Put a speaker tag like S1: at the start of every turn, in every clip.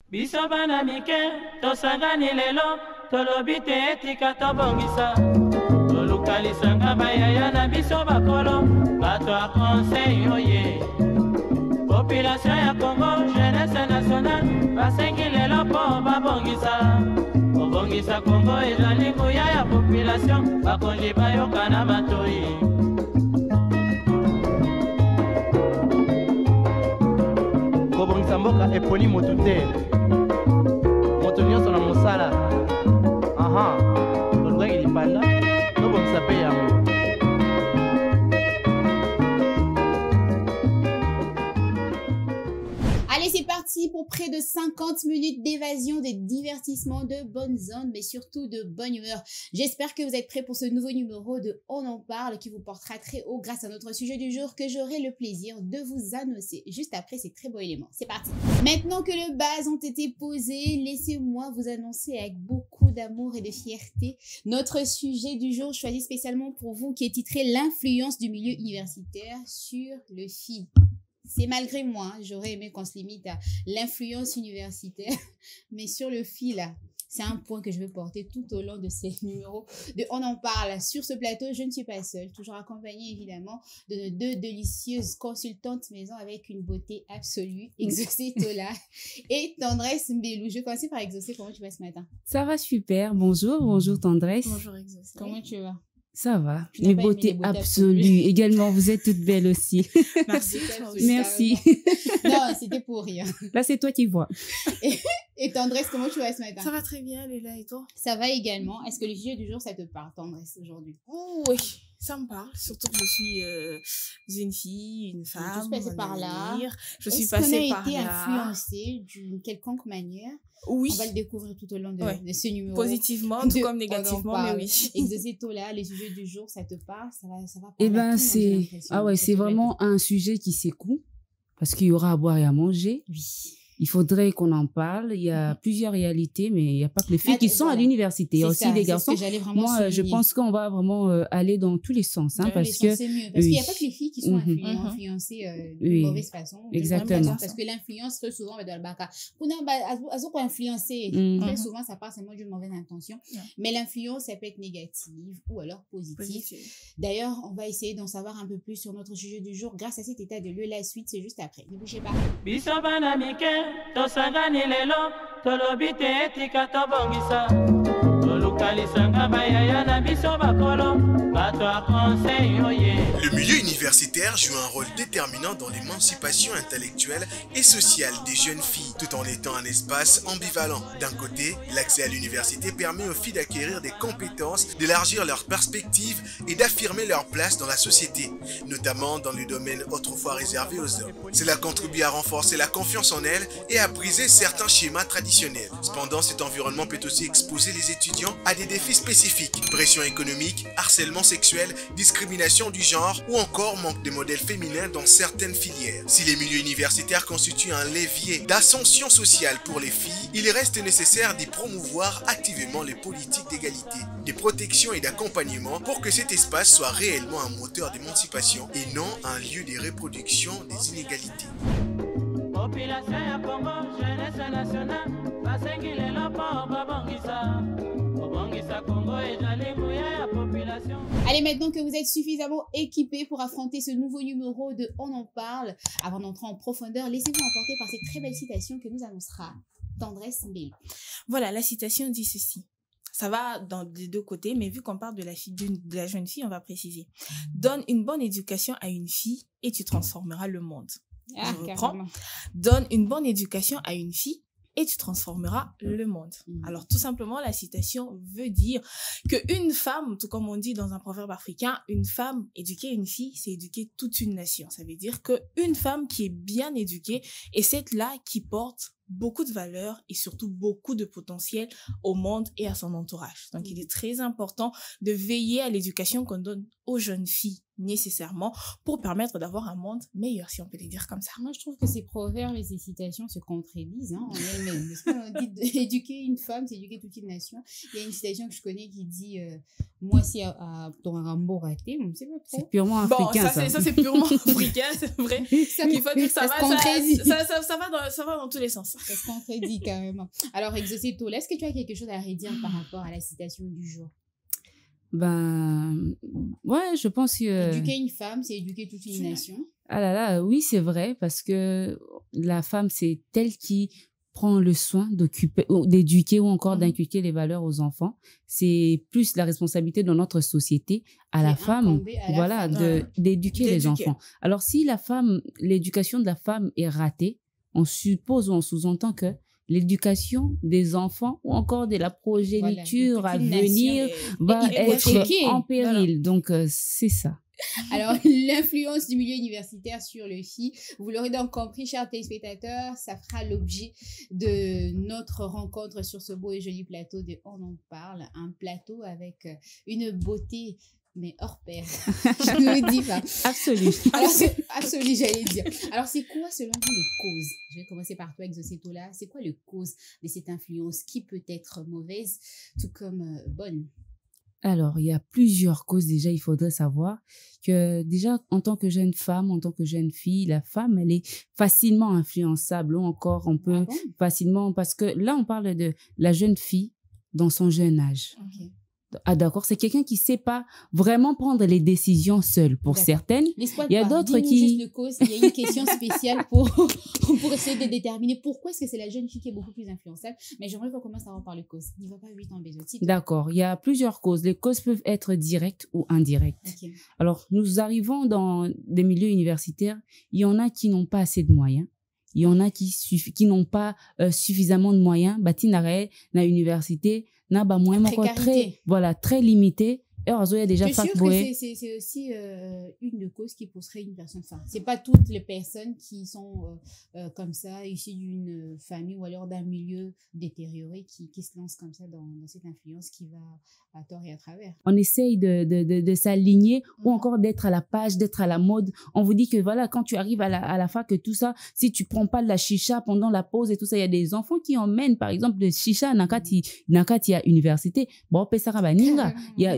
S1: Biso bana mike, tosangani lelo, tolobi te etika tobongisa. Tolukalisanga bayaya na biso bakolo, bato a conseil oye. Population ya Congo, jeunesse nationale, basengi lelo po babongisa. Kobongisa Congo ezali nguya ya population, bakonzi bayoka na batoi.
S2: Kobongisa mboka eponi motu te. Moto nyonso na mosala. Aha. Tolukaki lipanda, tobongisa pe yango.
S3: Allez, c'est parti pour près de 50 minutes d'évasion, de divertissement, de bonnes ondes, mais surtout de bonne humeur. J'espère que vous êtes prêts pour ce nouveau numéro de On en parle qui vous portera très haut grâce à notre sujet du jour que j'aurai le plaisir de vous annoncer juste après ces très beaux éléments. C'est parti. Maintenant que les bases ont été posées, laissez-moi vous annoncer avec beaucoup d'amour et de fierté notre sujet du jour choisi spécialement pour vous qui est titré l'influence du milieu universitaire sur le FI. C'est malgré moi, j'aurais aimé qu'on se limite à l'influence universitaire, mais sur le fil, c'est un point que je veux porter tout au long de ces numéros de On en parle. Sur ce plateau, je ne suis pas seule, toujours accompagnée évidemment de nos deux délicieuses consultantes maison avec une beauté absolue, Exaucé Tola et Tendresse Mbelou. Je vais commencer par Exaucé, comment tu vas ce matin?
S4: Ça va super, bonjour Tendresse.
S3: Bonjour Exaucé. Comment tu vas?
S4: Ça va, une beauté absolue. Également, vous êtes toutes belles aussi.
S3: Merci.
S4: Merci.
S3: Non, c'était pour rire.
S4: Là, c'est toi qui vois.
S3: Et Tendresse, comment tu vas ce matin?
S5: Ça va très bien, Léla, et toi?
S3: Ça va également. Est-ce que le sujet du jour, ça te parle, Tendresse, aujourd'hui?
S5: Oui, ça me parle. Surtout que je suis une fille, une femme.
S3: Je suis passée par là.
S5: Je suis passée par là.
S3: Est-ce qu'on a été influencée d'une quelconque manière?
S5: Oui.
S3: On va le découvrir tout au long de ce numéro.
S5: Positivement, tout comme négativement, mais oui.
S3: Exaucé Tola, le sujet du jour, ça te parle? Ça va
S4: Eh ben, c'est vraiment un sujet qui s'écoule parce qu'il y aura à boire et à manger.
S3: Oui.
S4: Il faudrait qu'on en parle. Il y a plusieurs réalités, mais il n'y a pas que les filles qui sont à l'université. Il y a aussi les garçons. Moi, je pense qu'on va vraiment aller dans tous les sens. Hein, parce que
S3: c'est mieux. Parce qu'il n'y a pas que les filles qui sont influencées de mauvaise façon.
S4: Exactement.
S3: Parce que l'influence, très souvent, dans le baka. Pour influencer, très souvent, ça part seulement d'une mauvaise intention. Mais l'influence, ça peut être négative ou alors positive. D'ailleurs, on va essayer d'en savoir un peu plus sur notre sujet du jour grâce à cet état de lieu. La suite, c'est juste après. Ne bougez pas.
S1: Tosangani lelo, tolobi te etika tobongisa. Tolukalisanga bayaya na biso bakolo, bato a conseil oye.
S6: Le milieu universitaire joue un rôle déterminant dans l'émancipation intellectuelle et sociale des jeunes filles, tout en étant un espace ambivalent. D'un côté, l'accès à l'université permet aux filles d'acquérir des compétences, d'élargir leurs perspectives et d'affirmer leur place dans la société, notamment dans les domaines autrefois réservés aux hommes. Cela contribue à renforcer la confiance en elles et à briser certains schémas traditionnels. Cependant, cet environnement peut aussi exposer les étudiants à des défis spécifiques, pression économique, harcèlement sexuel, discrimination du genre ou encore manque de modèles féminins dans certaines filières. Si les milieux universitaires constituent un levier d'ascension sociale pour les filles, il reste nécessaire d'y promouvoir activement les politiques d'égalité, de protection et d'accompagnement pour que cet espace soit réellement un moteur d'émancipation et non un lieu de reproduction des inégalités.
S1: Population ya Congo, jeunesse nationale, basengi lelo po babongisa. Babongisa Congo ezali nguya ya population.
S3: Allez, maintenant que vous êtes suffisamment équipés pour affronter ce nouveau numéro de On en parle, avant d'entrer en profondeur, laissez-vous emporter par cette très belle citation que nous annoncera Tendresse Mbelou.
S5: Voilà, la citation dit ceci. Ça va dans les deux côtés, mais vu qu'on parle de la jeune fille, on va préciser. Donne une bonne éducation à une fille et tu transformeras le monde.
S3: Ah,
S5: Je reprends. Donne une bonne éducation à une fille et tu transformeras le monde. Alors, tout simplement, la citation veut dire qu'une femme, tout comme on dit dans un proverbe africain, une femme éduquer une fille, c'est éduquer toute une nation. Ça veut dire qu'une femme qui est bien éduquée est celle-là qui porte beaucoup de valeurs et surtout beaucoup de potentiel au monde et à son entourage. Donc, il est très important de veiller à l'éducation qu'on donne aux jeunes filles nécessairement pour permettre d'avoir un monde meilleur, si on peut le dire comme ça.
S3: Moi, je trouve que ces proverbes et ces citations se contredisent en elles-mêmes. Parce qu'on dit d'éduquer une femme, c'est éduquer toute une nation. Il y a une citation que je connais qui dit moi, si ton rambo raté, c'est pas trop.
S4: C'est purement africain.
S5: Bon, ça c'est purement africain, c'est vrai. Il faut dire que ça va dans tous les sens.
S3: Ça se contredit carrément. Alors, Exocéto, est-ce que tu as quelque chose à redire par rapport à la citation du jour?
S4: Ouais, je pense que...
S3: Éduquer une femme, c'est éduquer toute une nation.
S4: Ah là là, oui, c'est vrai, parce que la femme, c'est elle qui prend le soin d'éduquer ou encore d'inculquer les valeurs aux enfants. C'est plus la responsabilité de notre société à la femme, d'éduquer les enfants. Alors, si l'éducation de la femme est ratée, on suppose ou on sous-entend que l'éducation des enfants ou encore de la progéniture à venir va être en péril. Donc, c'est ça.
S3: Alors, l'influence du milieu universitaire sur le FI, vous l'aurez donc compris, chers téléspectateurs, ça fera l'objet de notre rencontre sur ce beau et joli plateau de On en parle, un plateau avec une beauté mais hors pair. Je ne le dis pas.
S4: Absolu.
S3: Alors, absolu, j'allais dire. Alors, c'est quoi, selon vous, les causes? Je vais commencer par toi, Exocéto, là. C'est quoi les causes de cette influence qui peut être mauvaise, tout comme bonne?
S4: Alors, il y a plusieurs causes. Déjà, il faudrait savoir que déjà, en tant que jeune femme, en tant que jeune fille, la femme, elle est facilement influençable. Ou encore, on peut facilement... Parce que là, on parle de la jeune fille dans son jeune âge. Okay. Ah d'accord, c'est quelqu'un qui sait pas vraiment prendre les décisions seule. Pour certaines, il y a d'autres qui...
S3: Juste cause, il y a une question spéciale pour essayer de déterminer pourquoi est-ce que c'est la jeune fille qui est beaucoup plus influençable. Mais j'aimerais qu'on commence d'abord par les causes. Il ne va pas vite en bézotis.
S4: D'accord, il y a plusieurs causes. Les causes peuvent être directes ou indirectes. Okay. Alors, nous arrivons dans des milieux universitaires. Il y en a qui n'ont pas assez de moyens. Il y en a qui n'ont pas suffisamment de moyens. Batinare, na université, na ba moyen très limité. Il y a déjà
S3: je suis sûre que c'est aussi une des causes qui pousserait une personne. Enfin, c'est pas toutes les personnes qui sont comme ça, issues d'une famille ou alors d'un milieu détérioré qui se lancent comme ça dans cette influence qui va à tort et à travers.
S4: On essaye de s'aligner ou encore d'être à la page, d'être à la mode. On vous dit que voilà, quand tu arrives à la fac et tout ça, si tu prends pas de la chicha pendant la pause et tout ça, il y a des enfants qui emmènent par exemple de chicha nakati à université. Bon,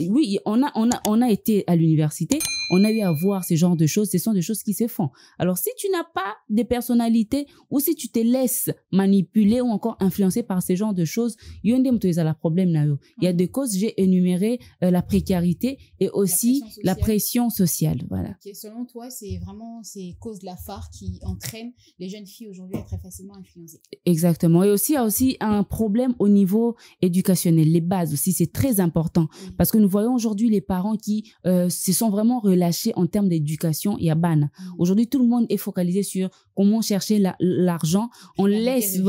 S4: oui, on a été à l'université, on a eu à voir ce genre de choses, ce sont des choses qui se font. Alors, si tu n'as pas de personnalité ou si tu te laisses manipuler ou encore influencer par ce genre de choses, il y a des causes, j'ai énuméré la précarité et aussi la pression sociale. Voilà.
S3: Okay. Selon toi, c'est vraiment ces causes-là phares qui entraînent les jeunes filles aujourd'hui à être très facilement influencées.
S4: Exactement. Et aussi, il y a aussi un problème au niveau éducationnel. Les bases aussi, c'est très important parce que nous voyons aujourd'hui les parents qui se sont vraiment relâchés en termes d'éducation et à ban. Aujourd'hui, tout le monde est focalisé sur comment chercher l'argent. On laisse,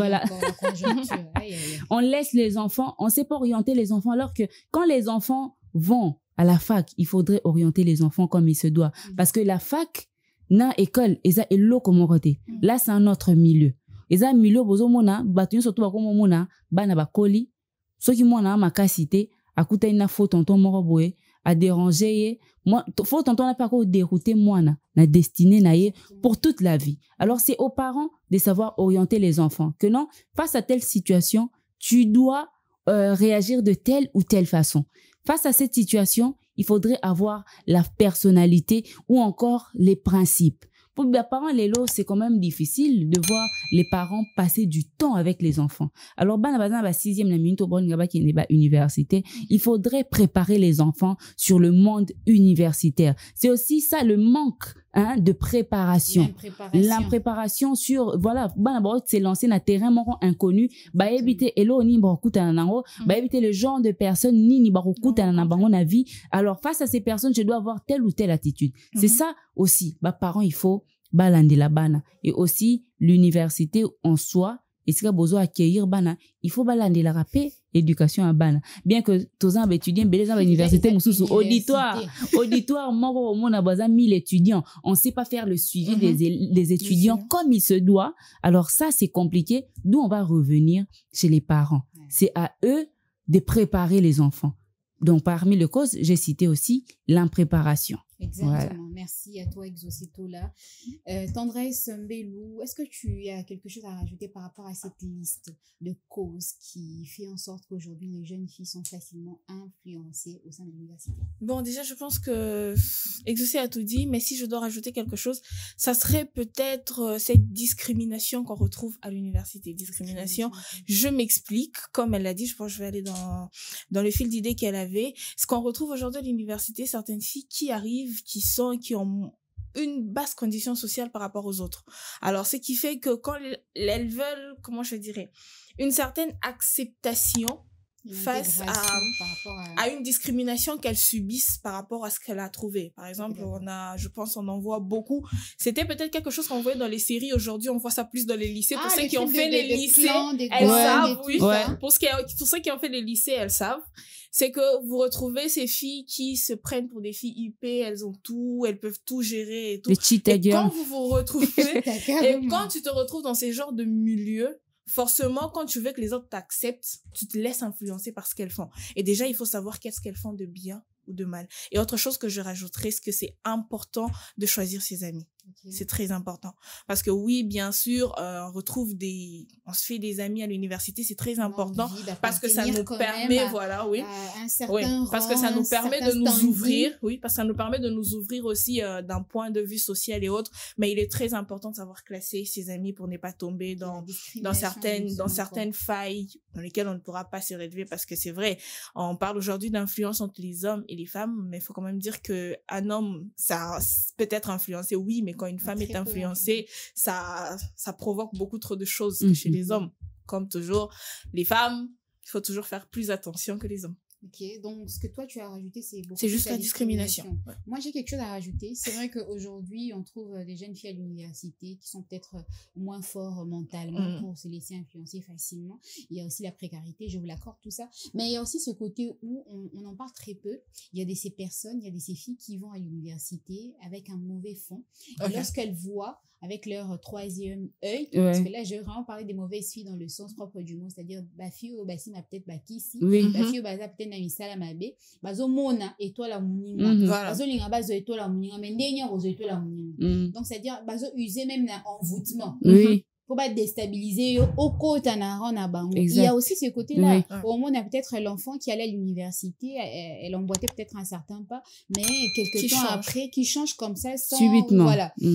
S4: on laisse les enfants, on ne sait pas orienter les enfants alors que quand les enfants vont à la fac, il faudrait orienter les enfants comme il se doit. Parce que la fac, na école, eza elo comme roté. Là, c'est un autre milieu. Eza milieu bozo mona, batunyo surtout ba komo mona, bana ba koli, so ki mona makasité, akuta ina fo tonton moro boye, a déranger, moi, faut tonton n'a pas encore dérouter moi na destinée naie pour toute la vie. Alors, c'est aux parents de savoir orienter les enfants. Que non, face à telle situation, tu dois réagir de telle ou telle façon. Face à cette situation, il faudrait avoir la personnalité ou encore les principes. Pour les parents, c'est quand même difficile de voir les parents passer du temps avec les enfants. Alors, université, il faudrait préparer les enfants sur le monde universitaire. C'est aussi ça le manque de préparation. L'impréparation sur, voilà, c'est lancé dans un terrain inconnu, éviter éviter le genre de personnes ni vie. Alors, face à ces personnes, je dois avoir telle ou telle attitude. C'est ça aussi, parents, il faut balande la bana. Et aussi, l'université en soi, et si vous besoin accueillir bana, il faut balander la rapé éducation à bana. Bien que tous les étudiants, beleza à l'université, auditoire, moro au monde a besoin 1000 étudiants. On ne sait pas faire le suivi des étudiants comme il se doit. Alors ça, c'est compliqué. D'où on va revenir chez les parents. C'est à eux de préparer les enfants. Donc, parmi les causes, j'ai cité aussi l'impréparation.
S3: Exactement.
S4: Voilà.
S3: Merci à toi, Exocitola. Tendresse Mbelou, est-ce que tu as quelque chose à rajouter par rapport à cette liste de causes qui fait en sorte qu'aujourd'hui les jeunes filles sont facilement influencées au sein de l'université?
S5: Bon, déjà, je pense que Exocé a tout dit, mais si je dois rajouter quelque chose, ça serait peut-être cette discrimination qu'on retrouve à l'université. Discrimination, je m'explique, comme elle l'a dit, je pense que je vais aller dans le fil d'idées qu'elle avait. Ce qu'on retrouve aujourd'hui à l'université, certaines filles qui arrivent, qui ont une basse condition sociale par rapport aux autres. Alors, ce qui fait que quand elles veulent, comment je dirais, une certaine acceptation face à une discrimination qu'elles subissent par rapport à ce qu'elle a trouvé. Par exemple, je pense on en voit beaucoup. C'était peut-être quelque chose qu'on voyait dans les séries. Aujourd'hui, on voit ça plus dans les lycées. Pour ceux qui ont fait les lycées, elles savent, oui. Pour ceux qui ont fait les lycées, elles savent. C'est que vous retrouvez ces filles qui se prennent pour des filles IP, elles ont tout, elles peuvent tout gérer et tout. Et quand vous vous retrouvez, et quand tu te retrouves dans ces genres de milieux, forcément, quand tu veux que les autres t'acceptent, tu te laisses influencer par ce qu'elles font. Et déjà, il faut savoir qu'est-ce qu'elles font de bien ou de mal. Et autre chose que je rajouterais, c'est que c'est important de choisir ses amis. Okay. C'est très important. Parce que oui, bien sûr, on se fait des amis à l'université, c'est très important parce que ça nous permet, parce que ça nous permet de nous ouvrir, parce que ça nous permet de nous ouvrir aussi d'un point de vue social et autres. Mais il est très important de savoir classer ses amis pour ne pas tomber dans certaines failles dans lesquelles on ne pourra pas se relever, parce que c'est vrai, on parle aujourd'hui d'influence entre les hommes et les femmes, mais il faut quand même dire que un homme, ça peut être influencé, oui, mais quand une femme est influencée, ça provoque beaucoup trop de choses que chez les hommes. Comme toujours, les femmes, il faut toujours faire plus attention que les hommes.
S3: Ok, donc ce que toi tu as rajouté, c'est
S5: juste la discrimination.
S3: Ouais. Moi j'ai quelque chose à rajouter. C'est vrai qu'aujourd'hui on trouve des jeunes filles à l'université qui sont peut-être moins forts mentalement pour se laisser influencer facilement. Il y a aussi la précarité, je vous l'accorde, tout ça. Mais il y a aussi ce côté où on en parle très peu. Il y a ces personnes, il y a ces filles qui vont à l'université avec un mauvais fond. Et lorsqu'elles voient avec leur troisième œil, parce que là, je vais vraiment parler des mauvaises filles dans le sens propre du mot, c'est-à-dire, bafio, basi, ma peut-être baki ici, bafio, baza, peut-être na misala mabe, bazo mona, étoile la mouninga, bazo linga, bazo étoile la mouninga, mais ndenya, bazo étoile la mouninga. Donc, c'est-à-dire, bazo user même na envoûtement. Pour pas déstabiliser au côté il y a aussi ce côté-là. Au moment où on a peut-être l'enfant qui allait à l'université, elle emboîtait peut-être un certain pas, mais quelques temps après, qui change comme ça subitement,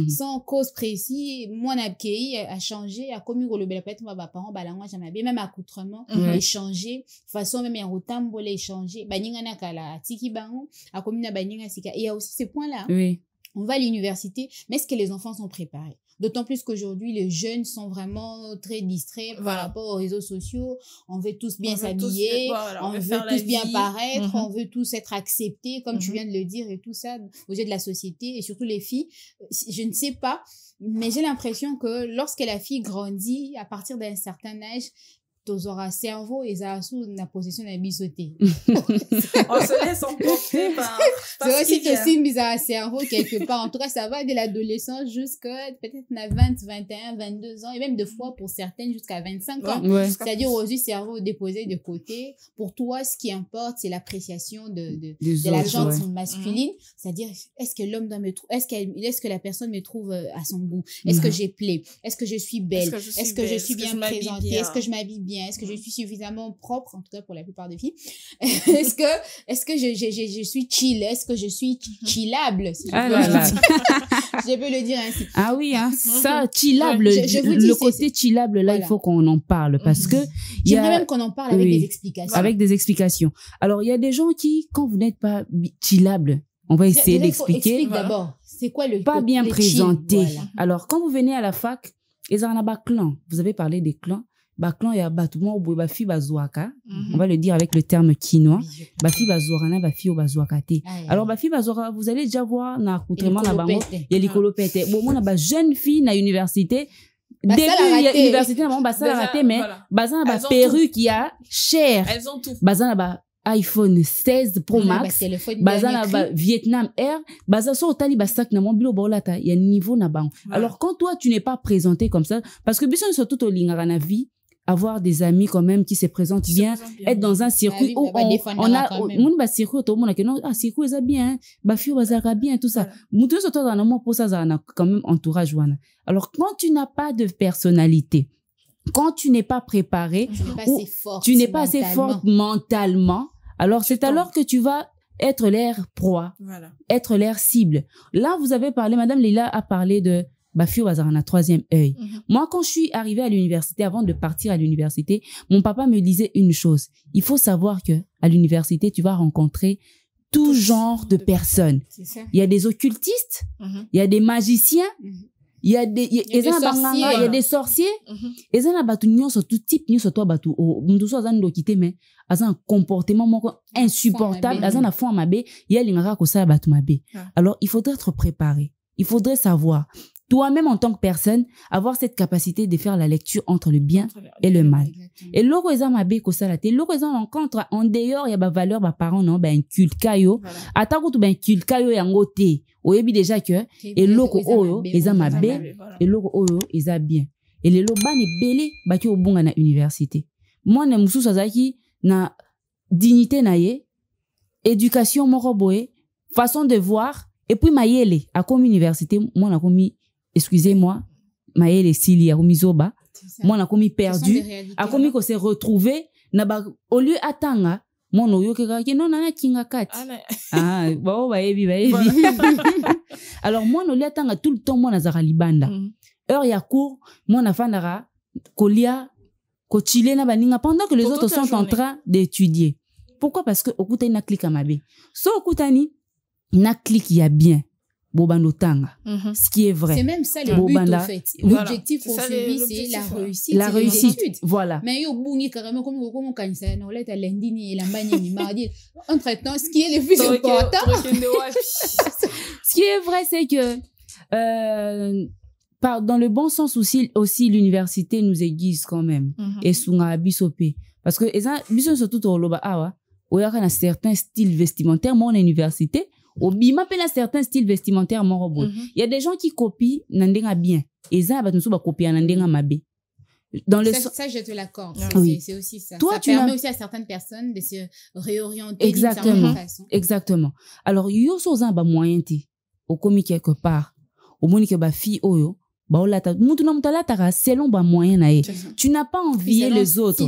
S3: sans cause précise. Moi, Nabkei a changé, a commis le bel peut-être ma parent, balangwa jamais, même accoutrement, échangé, façon même un rotambo échangé, baninga nakala, tiki bango, a commis na baninga sika. Il y a aussi ces points-là. On va à l'université, mais est-ce que les enfants sont préparés? D'autant plus qu'aujourd'hui, les jeunes sont vraiment très distraits par rapport aux réseaux sociaux. On veut tous bien s'habiller, on veut tous bien paraître, on veut tous être acceptés, comme tu viens de le dire, et tout ça, aux yeux de la société, et surtout les filles. Je ne sais pas, mais j'ai l'impression que lorsque la fille grandit, à partir d'un certain âge, tozora cerveau et ça sous la position d'un bisoté.
S5: On se laisse emporter par
S3: c'est aussi aussi mis à cerveau quelque part. En tout cas, ça va de l'adolescence jusqu'à peut-être 20, 21, 22 ans et même de fois pour certaines jusqu'à 25 ans. C'est-à-dire aujourd'hui, cerveau déposé de côté. Pour toi, ce qui importe, c'est l'appréciation de la gente masculine. C'est-à-dire, est-ce que l'homme doit me trouver, est-ce que la personne me trouve à son goût? Est-ce que j'ai play? Est-ce que je suis belle? Est-ce que je suis bien présentée? Est-ce que je m'habille bien? Est-ce que je suis suffisamment propre, en tout cas pour la plupart des filles? Est-ce que je suis chill? Est-ce que je suis chillable? Si je peux le dire ainsi.
S4: Ah oui, hein, ça, chillable. Le côté chillable, là, il faut qu'on en parle parce que
S3: j'aimerais même qu'on en parle avec des explications.
S4: Avec des explications. Alors, il y a des gens qui, quand vous n'êtes pas chillable, on va essayer d'expliquer.
S3: Explique d'abord. C'est quoi le
S4: pas bien présenté. Alors, quand vous venez à la fac, ils ont un clan. Vous avez parlé des clans. Clan ya batuma ou bafi bazouaka. On va le dire avec le terme quinoa. Bafi bazouana, bafi ou bazouaka te. Alors bafi bazouaka, vous allez déjà voir na accoutrement na bango, il y a l'écolopète. Bon, on a ba jeune fille na université. Début il y a université na bango ça raté mais bazan na ba perruque qui a cher.
S5: Elles ont tout.
S4: Bazan na ba iPhone 16 Pro Max, bazan na ba Vietnam Air, bazan so tali ba sac na mon bilo bolata, il y a niveau na bango. Alors quand toi tu n'es pas présenté comme ça parce que biso surtout au lingara na vie avoir des amis quand même qui se présentent bien, être dans un circuit où on a moun ba circuit tout le monde que non circuit ça bien ba fille bazaka bien tout ça mutu surtout dans un moment pour ça na quand même entourage wana. Alors quand tu n'as pas de personnalité, quand tu n'es pas préparé, tu n'es pas assez forte mentalement, alors c'est alors que tu vas être l'air proie, être l'air cible. Là vous avez parlé, Madame Lila a parlé de Bafi Wazarana, troisième œil. Moi, quand je suis arrivée à l'université, avant de partir à l'université, mon papa me disait une chose. Il faut savoir que à l'université, tu vas rencontrer tout genre de personnes. Il y a des occultistes, il y a des magiciens, il y a des sorciers. Et ça n'a pas tout type, ni surtout batu. Nous sommes en dokité, mais à un comportement insupportable, à un fond ma bé, il y a l'ingara ko ça batu ma bé. Alors, il faudrait être préparé. Il faudrait savoir. Toi-même, en tant que personne, avoir cette capacité de faire la lecture entre le bien et le mal. Et l'orezan mabe ko salate, l'orezan rencontre en dehors, il y a ba valeur, ba parents, non, ben culte kayo. Atako tu ben culte kayo yangote. Oyebi déjà que, et loko oyo, eza mabe, et loko oyo, eza bien. Et les loban est belé, baki au bonga na université. Moi, ne musu sazaki, na dignité na ye, éducation moroboé, façon de voir, et puis maïele, à comme université, moi, na komi, excusez-moi, maïele sili, à komi zoba, moi, na komi perdu, à komi ko se retrouver, na ba, au lieu atanga, moi, no yo ke non, na kinga kat. Ah, bah, baebi. Alors, moi, no lieu atanga tout le temps, moi, na zara libanda. Heure ya cours, moi, na fandara, kolia, ko chile na baninga, pendant que les autres sont en train d'étudier. Pourquoi? Parce que, okuta ina clique à mabe. So, okutani, na clique y a bien. Bobando tanga. Ce qui est vrai.
S3: C'est même ça le but, en fait. L'objectif poursuivi, c'est la réussite.
S4: La réussite. Voilà.
S3: Mais yo bungi carrément comme on gagne ça, on l'a lundi et la manie mardi. Entre-temps, ce qui est le plus important.
S4: Ce qui est vrai, c'est que dans le bon sens aussi l'université nous aiguise quand même. Et sunga bisopé. Parce que bison surtout au loba awa, ou y a certains styles vestimentaires, moi en université. Il m'appelle un certain style vestimentaire morobo. Il y a des gens qui copient nandenga bien. Et ça, bah, nous sommes copier nandenga mabe.
S3: Dans le ça, je te l'accorde. Oui. C'est aussi ça. Toi, ça permet aussi à certaines personnes de se réorienter d'une certaine façon.
S4: Exactement. Alors, yo soza ba moyen te. Au commis quelque part. Au monique ba fille oyo. Selon ba moyen na. Tu n'as pas envié les autres.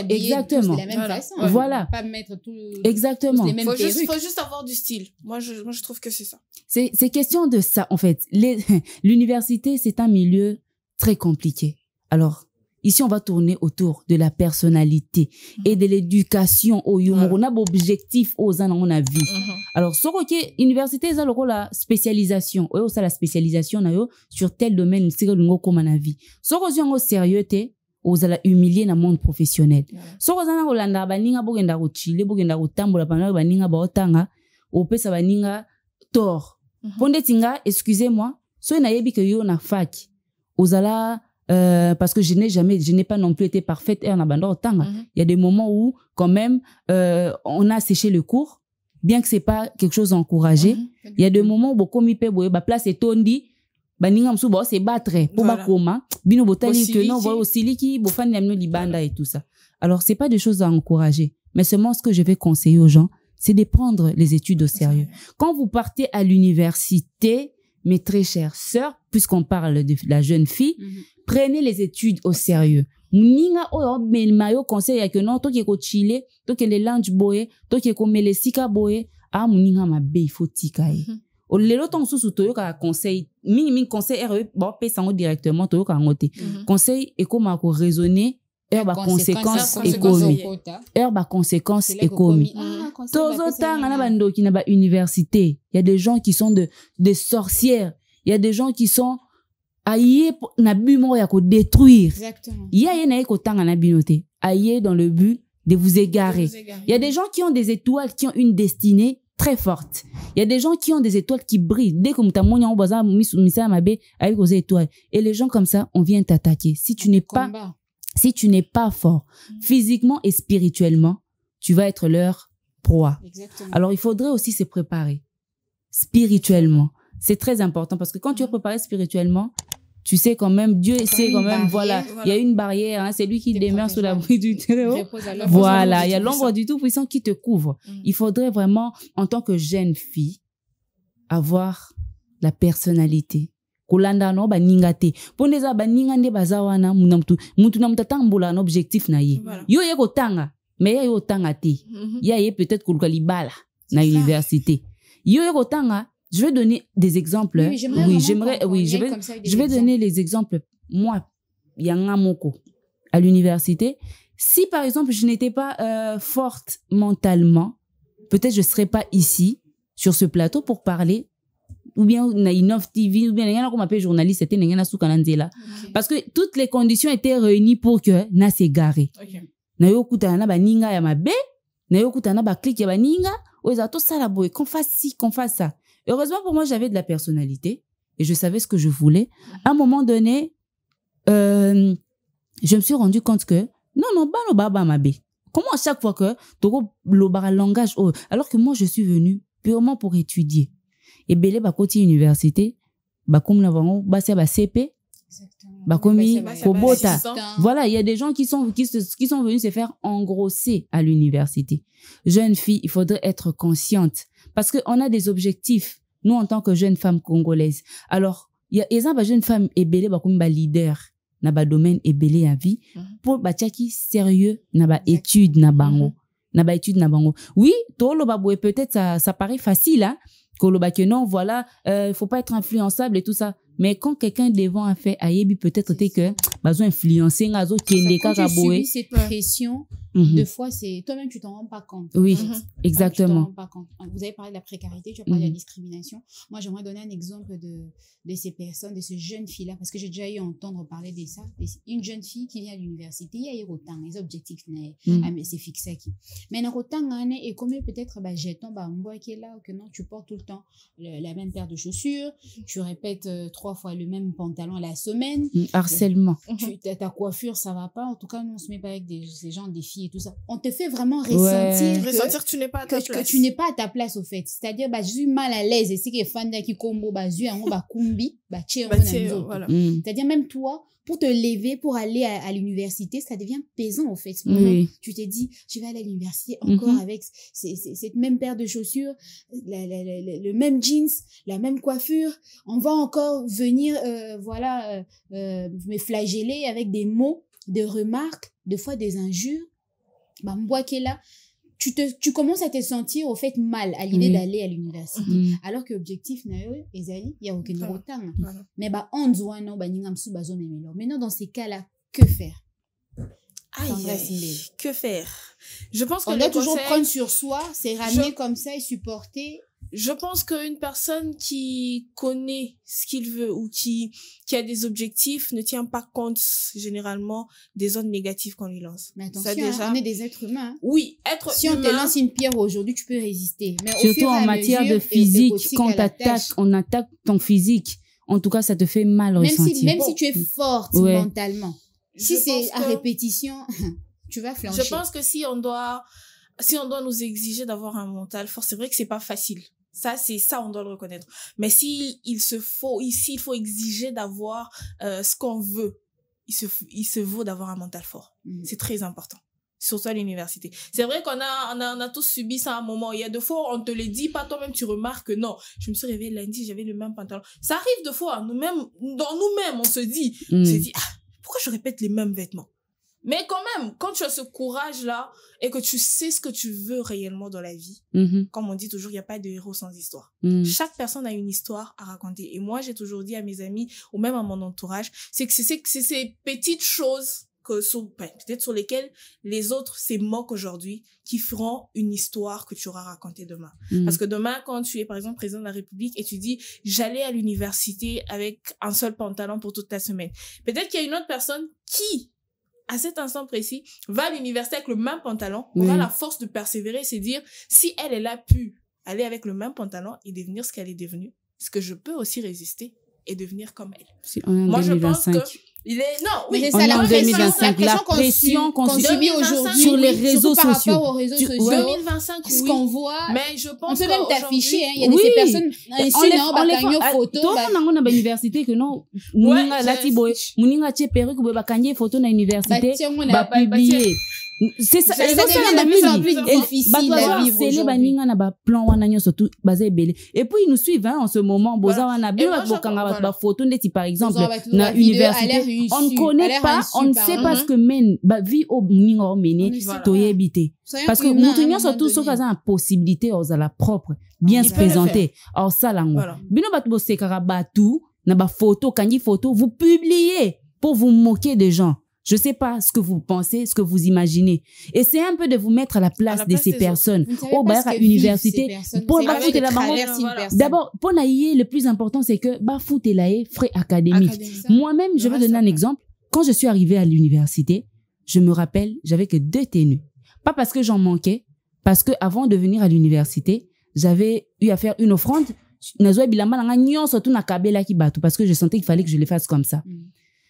S4: Exactement.
S3: De la même façon.
S4: Voilà.
S3: Pas mettre tout.
S4: Exactement.
S3: Les mêmes
S5: faut juste avoir du style. Moi, je trouve que c'est ça.
S4: C'est question de ça, en fait. L'université, c'est un milieu très compliqué. Alors, ici, on va tourner autour de la personnalité et de l'éducation au humour. On a objectif aux ans on a vie. Alors, ce que l'université, c'est la spécialisation. Oui, c'est la spécialisation sur tel domaine, c'est le comme on a vie. Ce que on sérieux, aux ala humilier dans le monde professionnel. Ce que on a landa baninga bogenda ko chile bogenda ko tambola pendant baninga ba otanga au pesa baninga tort. Ponde tinga, excusez-moi, so na yebi que yo na fac. Aux ala parce que je n'ai pas non plus été parfaite et en abandon autant. Il y a des moments où, quand même, on a séché le cours, bien que c'est pas quelque chose d'encouragé. Il y a des moments où, beaucoup mi pe boye, ba place est tondi, ba ninga msu ba se battre, pour ba koma, bino botali que non, voilà aussi liki, bo fan yamno libanda et tout ça. Alors, c'est pas des choses à encourager. Mais seulement ce que je vais conseiller aux gens, c'est de prendre les études au sérieux. Quand vous partez à l'université, mes très chères sœurs, puisqu'on parle de la jeune fille, prenez les études au sérieux. Ninga o mayo conseil que non to ke ko chile, to ke le lunch boy, to ke ko mele sika boy, a muninga mabe il faut tikae. O lelo ton susu to yo ka conseil, min conseil RE bon pe sango directement to yo ka ngote. Conseil et comment ko raisonner heure ba conséquence économique. Heure ba conséquence économique. Tozo tanga na bandoki na ba université, il y a des gens qui sont des sorcières, il y a des gens qui sont aïe na but mo ya ko détruire.
S3: Exactement.
S4: Il y a yena ko tanga na binoté. Aïe dans le but de vous égarer. Il y a des gens qui ont des étoiles qui ont une destinée très forte. Il y a des gens qui ont des étoiles qui brillent. Dès que muta monya obaza misa mabe avec aux étoiles et les gens comme ça, on vient t'attaquer. Si tu n'es pas fort physiquement et spirituellement, tu vas être leur proie.
S3: Exactement.
S4: Alors il faudrait aussi se préparer spirituellement. C'est très important parce que quand tu es préparé spirituellement, Tu sais quand même, Dieu sait quand même,
S3: barrière,
S4: voilà, il y a une barrière, hein, c'est lui qui demeure sous l'abri du Très-Haut.
S3: Voilà,
S4: Voilà, il y a l'ombre du Tout-Puissant qui te couvre. Il faudrait vraiment, en tant que jeune fille, avoir la personnalité. Kolanda no ba ningate. Pondeza ba ningande bazawana mutu na mutatambola un objectif na ye. Yo ye kotanga, mais ya yo tanga te. Ya ye peut-être kolukali bala na université. Yo ye kotanga. Je vais donner des exemples.
S3: Oui,
S4: je vais donner les exemples. Moi, Yanga Moko, à l'université, si par exemple je n'étais pas forte mentalement, peut-être je serais pas ici, sur ce plateau, pour parler, ou bien na Innov TV, ou bien na comme appelle journaliste, c'était na soukananzela. Parce que toutes les conditions étaient réunies pour que na s'égare. Na yo kutana ba ninga ya mabe, na yo kutana ba clique ya ba ninga, ozato sala boy, qu'on fasse ci, qu'on fasse ça. Heureusement pour moi, j'avais de la personnalité et je savais ce que je voulais. À un moment donné, je me suis rendu compte que non, baba mabe. Comment à chaque fois que toko lobara langage, alors que moi je suis venue purement pour étudier. Et belé ba koti université, ba comme la vango, ba c'est ba CP, ba komi kobota. Voilà, il y a des gens qui sont venus se faire engrosser à l'université. Jeune fille, il faudrait être consciente. Parce qu'on a des objectifs, nous, en tant que jeunes femmes congolaises. Alors, il y a des jeunes femmes ébélées, comme leader, dans le domaine ébélé à vie, pour qui sérieux, dans études, dans études, oui, peut-être ça paraît facile, hein, que non, voilà, faut pas être influençable et tout ça. Mais quand quelqu'un devant a fait ayebi, peut-être que bazo influencer ngazo kende
S3: quand tu subis cette pression, deux fois c'est toi-même tu t'en rends pas compte.
S4: Oui, exactement.
S3: Tu t'en rends pas compte. Vous avez parlé de la précarité, tu as parlé de la discrimination. Moi, j'aimerais donner un exemple de ces personnes, de ces jeunes filles-là, parce que j'ai déjà eu à entendre parler de ça. Une jeune fille qui vient à l'université, il y a autant les objectifs, c'est fixé qui. Mais dans autant et comme peut-être jeton qui est là, que non, tu portes tout le temps la même paire de chaussures, tu répètes 3 fois le même pantalon à la semaine.
S4: Harcèlement.
S3: Ta coiffure, ça va pas. En tout cas, nous, on se met pas avec ces gens, des filles et tout ça. On te fait vraiment ressentir
S5: que tu n'es pas à ta place.
S3: Que tu n'es pas à ta place, au fait. C'est-à-dire, je suis mal à l'aise. Et c'est que fan qui combo, kumbi,
S5: voilà.
S3: C'est-à-dire, même toi, pour te lever, pour aller à l'université, ça devient pesant, au fait. Tu te dis, je vais aller à l'université encore avec cette même paire de chaussures, le même jeans, la même coiffure. On va encore venir, me flageller avec des mots, des remarques, des fois des injures. Là, tu commences à te sentir au fait mal à l'idée d'aller à l'université. Alors que l'objectif il y a aucun retard. Mais maintenant dans ces cas-là, que faire?
S5: Que faire? Je pense que
S3: on doit toujours prendre sur soi, c'est ramener comme ça et supporter.
S5: Je pense qu'une personne qui connaît ce qu'il veut ou qui a des objectifs ne tient pas compte généralement des zones négatives qu'on lui lance.
S3: Mais attention, on est des êtres humains.
S5: Oui,
S3: si on te lance une pierre aujourd'hui, tu peux résister. Mais
S4: surtout en matière de physique, quand on attaque ton physique, en tout cas, ça te fait mal ressentir.
S3: Même si tu es forte mentalement, si c'est à répétition, tu vas flancher.
S5: Je pense que si on doit nous exiger d'avoir un mental fort, c'est vrai que c'est pas facile. Ça, on doit le reconnaître. Mais s'il faut exiger d'avoir ce qu'on veut, il se vaut d'avoir un mental fort. C'est très important. Surtout à l'université. C'est vrai qu'on a tous subi ça à un moment. Il y a deux fois, on te le dit pas, toi-même, tu remarques que non. Je me suis réveillée lundi, j'avais le même pantalon. Ça arrive deux fois, dans nous-mêmes, on se dit, pourquoi je répète les mêmes vêtements? Mais quand même, quand tu as ce courage-là et que tu sais ce que tu veux réellement dans la vie, comme on dit toujours, il n'y a pas de héros sans histoire. Chaque personne a une histoire à raconter. Et moi, j'ai toujours dit à mes amis ou même à mon entourage, c'est ces petites choses peut-être sur lesquelles les autres se moquent aujourd'hui qui feront une histoire que tu auras racontée demain. Parce que demain, quand tu es par exemple président de la République et tu dis j'allais à l'université avec un seul pantalon pour toute la semaine, peut-être qu'il y a une autre personne qui à cet instant précis, va à l'université avec le même pantalon, aura la force de persévérer et se dire, si elle a pu aller avec le même pantalon et devenir ce qu'elle est devenue, est-ce que je peux aussi résister et devenir comme elle?
S4: Moi, je pense que
S5: Non, oui.
S3: Mais c'est ça, la
S4: pression qu'on
S3: subit aujourd'hui
S4: sur les réseaux sociaux.
S3: Par rapport aux réseaux sociaux.
S5: 2025,
S3: ce qu'on voit.
S5: Mais je pense
S3: on peut même t'afficher, hein. Il y a
S4: oui.
S3: des personnes, on les photo.
S4: Tout le monde a université que non, muninga lati boy, muninga che perruque boy bakanye photo na université, ba publier. C'est ça, c'est ça la difficile à vivre. C'est les baninga na ba plan wana nyoso tout basé belé. Et puis ils nous suivent hein, en ce moment, boza wana bien bokanga ba photo ndeti par exemple na université. On ne connaît pas, on ne sait pas ce que mène ba vie au muninga o mené to yebité. Parce que mutu nyoso tout sauf ça possibilité aux à la propre bien se présenter. Alors ça lango. Bino batu bosekara batu na ba photo kangi photo vous publiez pour vous moquer des gens. Je sais pas ce que vous pensez, ce que vous imaginez. Essayez un peu de vous mettre à la place de ces personnes. Au bar à l'université, pour d'abord, pour naïe, le plus important, c'est que Bafout est là, frais académique. Moi-même, je vais donner un exemple. Quand je suis arrivée à l'université, je me rappelle, j'avais que 2 tenues. Pas parce que j'en manquais, parce que avant de venir à l'université, j'avais eu à faire une offrande. Parce que je sentais qu'il fallait que je le fasse comme ça.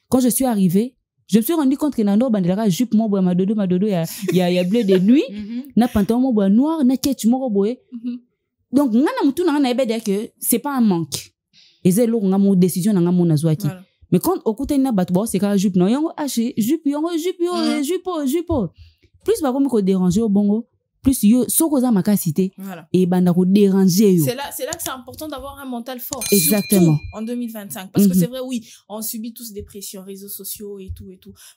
S4: Quand je suis arrivée, je me suis rendu compte que nando bandera jupe mo boy ma dodo il y a bleu de nuit na pantalon mo boy noir na ketch mo boy donc ngana mutu na na ebe que c'est pas un manque et c'est lo ngamo décision na ngamo na zwaki mais quand okuta na bat bo c'est ka jupe non yango aché jupe plus ba comme ko déranger au bongo plus yo sokoza makasité et banda ko déranger yo.
S5: C'est là que c'est important d'avoir un mental fort.
S4: Exactement.
S5: Surtout en 2025 parce que c'est vrai oui, on subit tous des pressions, réseaux sociaux et tout.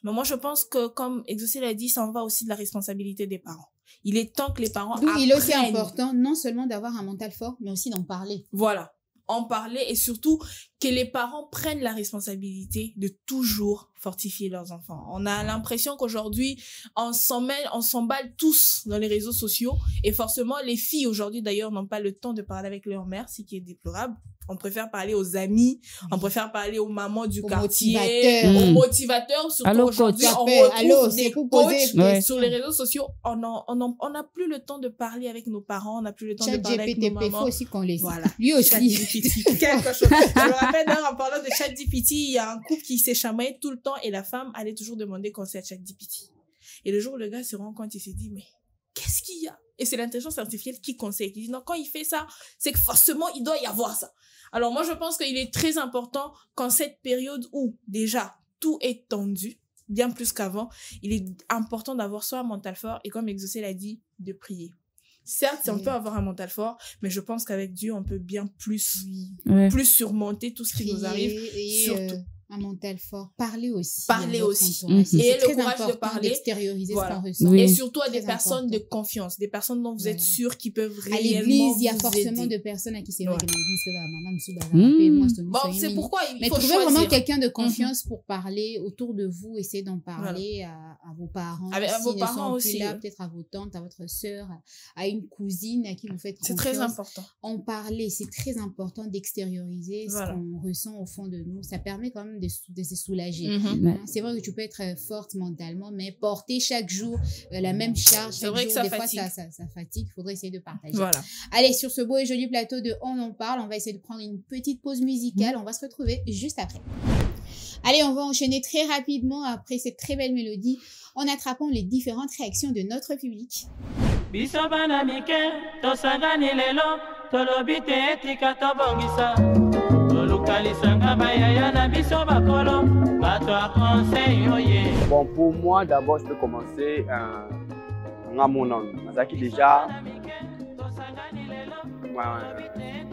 S5: Mais moi je pense que comme Exaucé l'a dit, ça en va aussi de la responsabilité des parents. Il est temps que les parents apprennent.
S3: Il est aussi important non seulement d'avoir un mental fort mais aussi d'en parler.
S5: Voilà. En parler et surtout que les parents prennent la responsabilité de toujours fortifier leurs enfants. On a l'impression qu'aujourd'hui, on s'emballe tous dans les réseaux sociaux et forcément, les filles aujourd'hui d'ailleurs n'ont pas le temps de parler avec leur mère, ce qui est déplorable. On préfère parler aux amis, on préfère parler aux mamans du quartier, aux motivateurs, surtout aujourd'hui, on retrouve des coachs sur les réseaux sociaux. On n'a plus le temps de parler avec nos parents, on n'a plus le temps de parler avec nos mamans.
S3: Faut aussi qu'on les
S5: voilà.
S3: Lui aussi.
S5: Quelque chose. Je me rappelle en parlant de ChatGPT, il y a un couple qui s'est chamaillé tout le temps et la femme allait toujours demander conseil à ChatGPT. Et le jour où le gars se rend compte, il s'est dit, mais qu'est-ce qu'il y a? Et c'est l'intelligence artificielle qui conseille, qui dit, non, quand il fait ça, c'est que forcément, il doit y avoir ça. Alors moi, je pense qu'il est très important qu'en cette période où déjà tout est tendu, bien plus qu'avant, il est important d'avoir soit un mental fort et comme Exaucé l'a dit, de prier. Certes, on peut avoir un mental fort, mais je pense qu'avec Dieu, on peut bien plus surmonter tout ce qui nous arrive. Surtout.
S3: Un mental fort. Parler aussi.
S5: Et le courage de parler.
S3: D'extérioriser ce qu'on ressent.
S5: Oui. Et surtout à des personnes de confiance, des personnes dont vous êtes sûr qu'ils peuvent réellement vous aider.
S3: À l'église, il y a forcément de personnes à qui c'est vrai que l'église,
S5: bon, c'est pourquoi il faut
S3: choisir. Mais trouvez vraiment quelqu'un de confiance pour parler autour de vous. Essayez d'en parler à vos parents.
S5: À vos parents aussi.
S3: Peut-être à vos tantes, à votre sœur, à une cousine à qui vous faites confiance.
S5: C'est très important.
S3: En parler, c'est très important d'extérioriser ce qu'on ressent au fond de nous. Ça permet quand même de se soulager. C'est vrai que tu peux être forte mentalement, mais porter chaque jour la même charge, chaque jour, des fois ça fatigue. Il faudrait essayer de partager.
S5: Voilà.
S3: Allez, sur ce beau et joli plateau de On en parle, on va essayer de prendre une petite pause musicale. On va se retrouver juste après. Allez, on va enchaîner très rapidement après cette très belle mélodie en attrapant les différentes réactions de notre public.
S7: Bon, pour moi, d'abord, je peux commencer à mon nom. Mazaki déjà,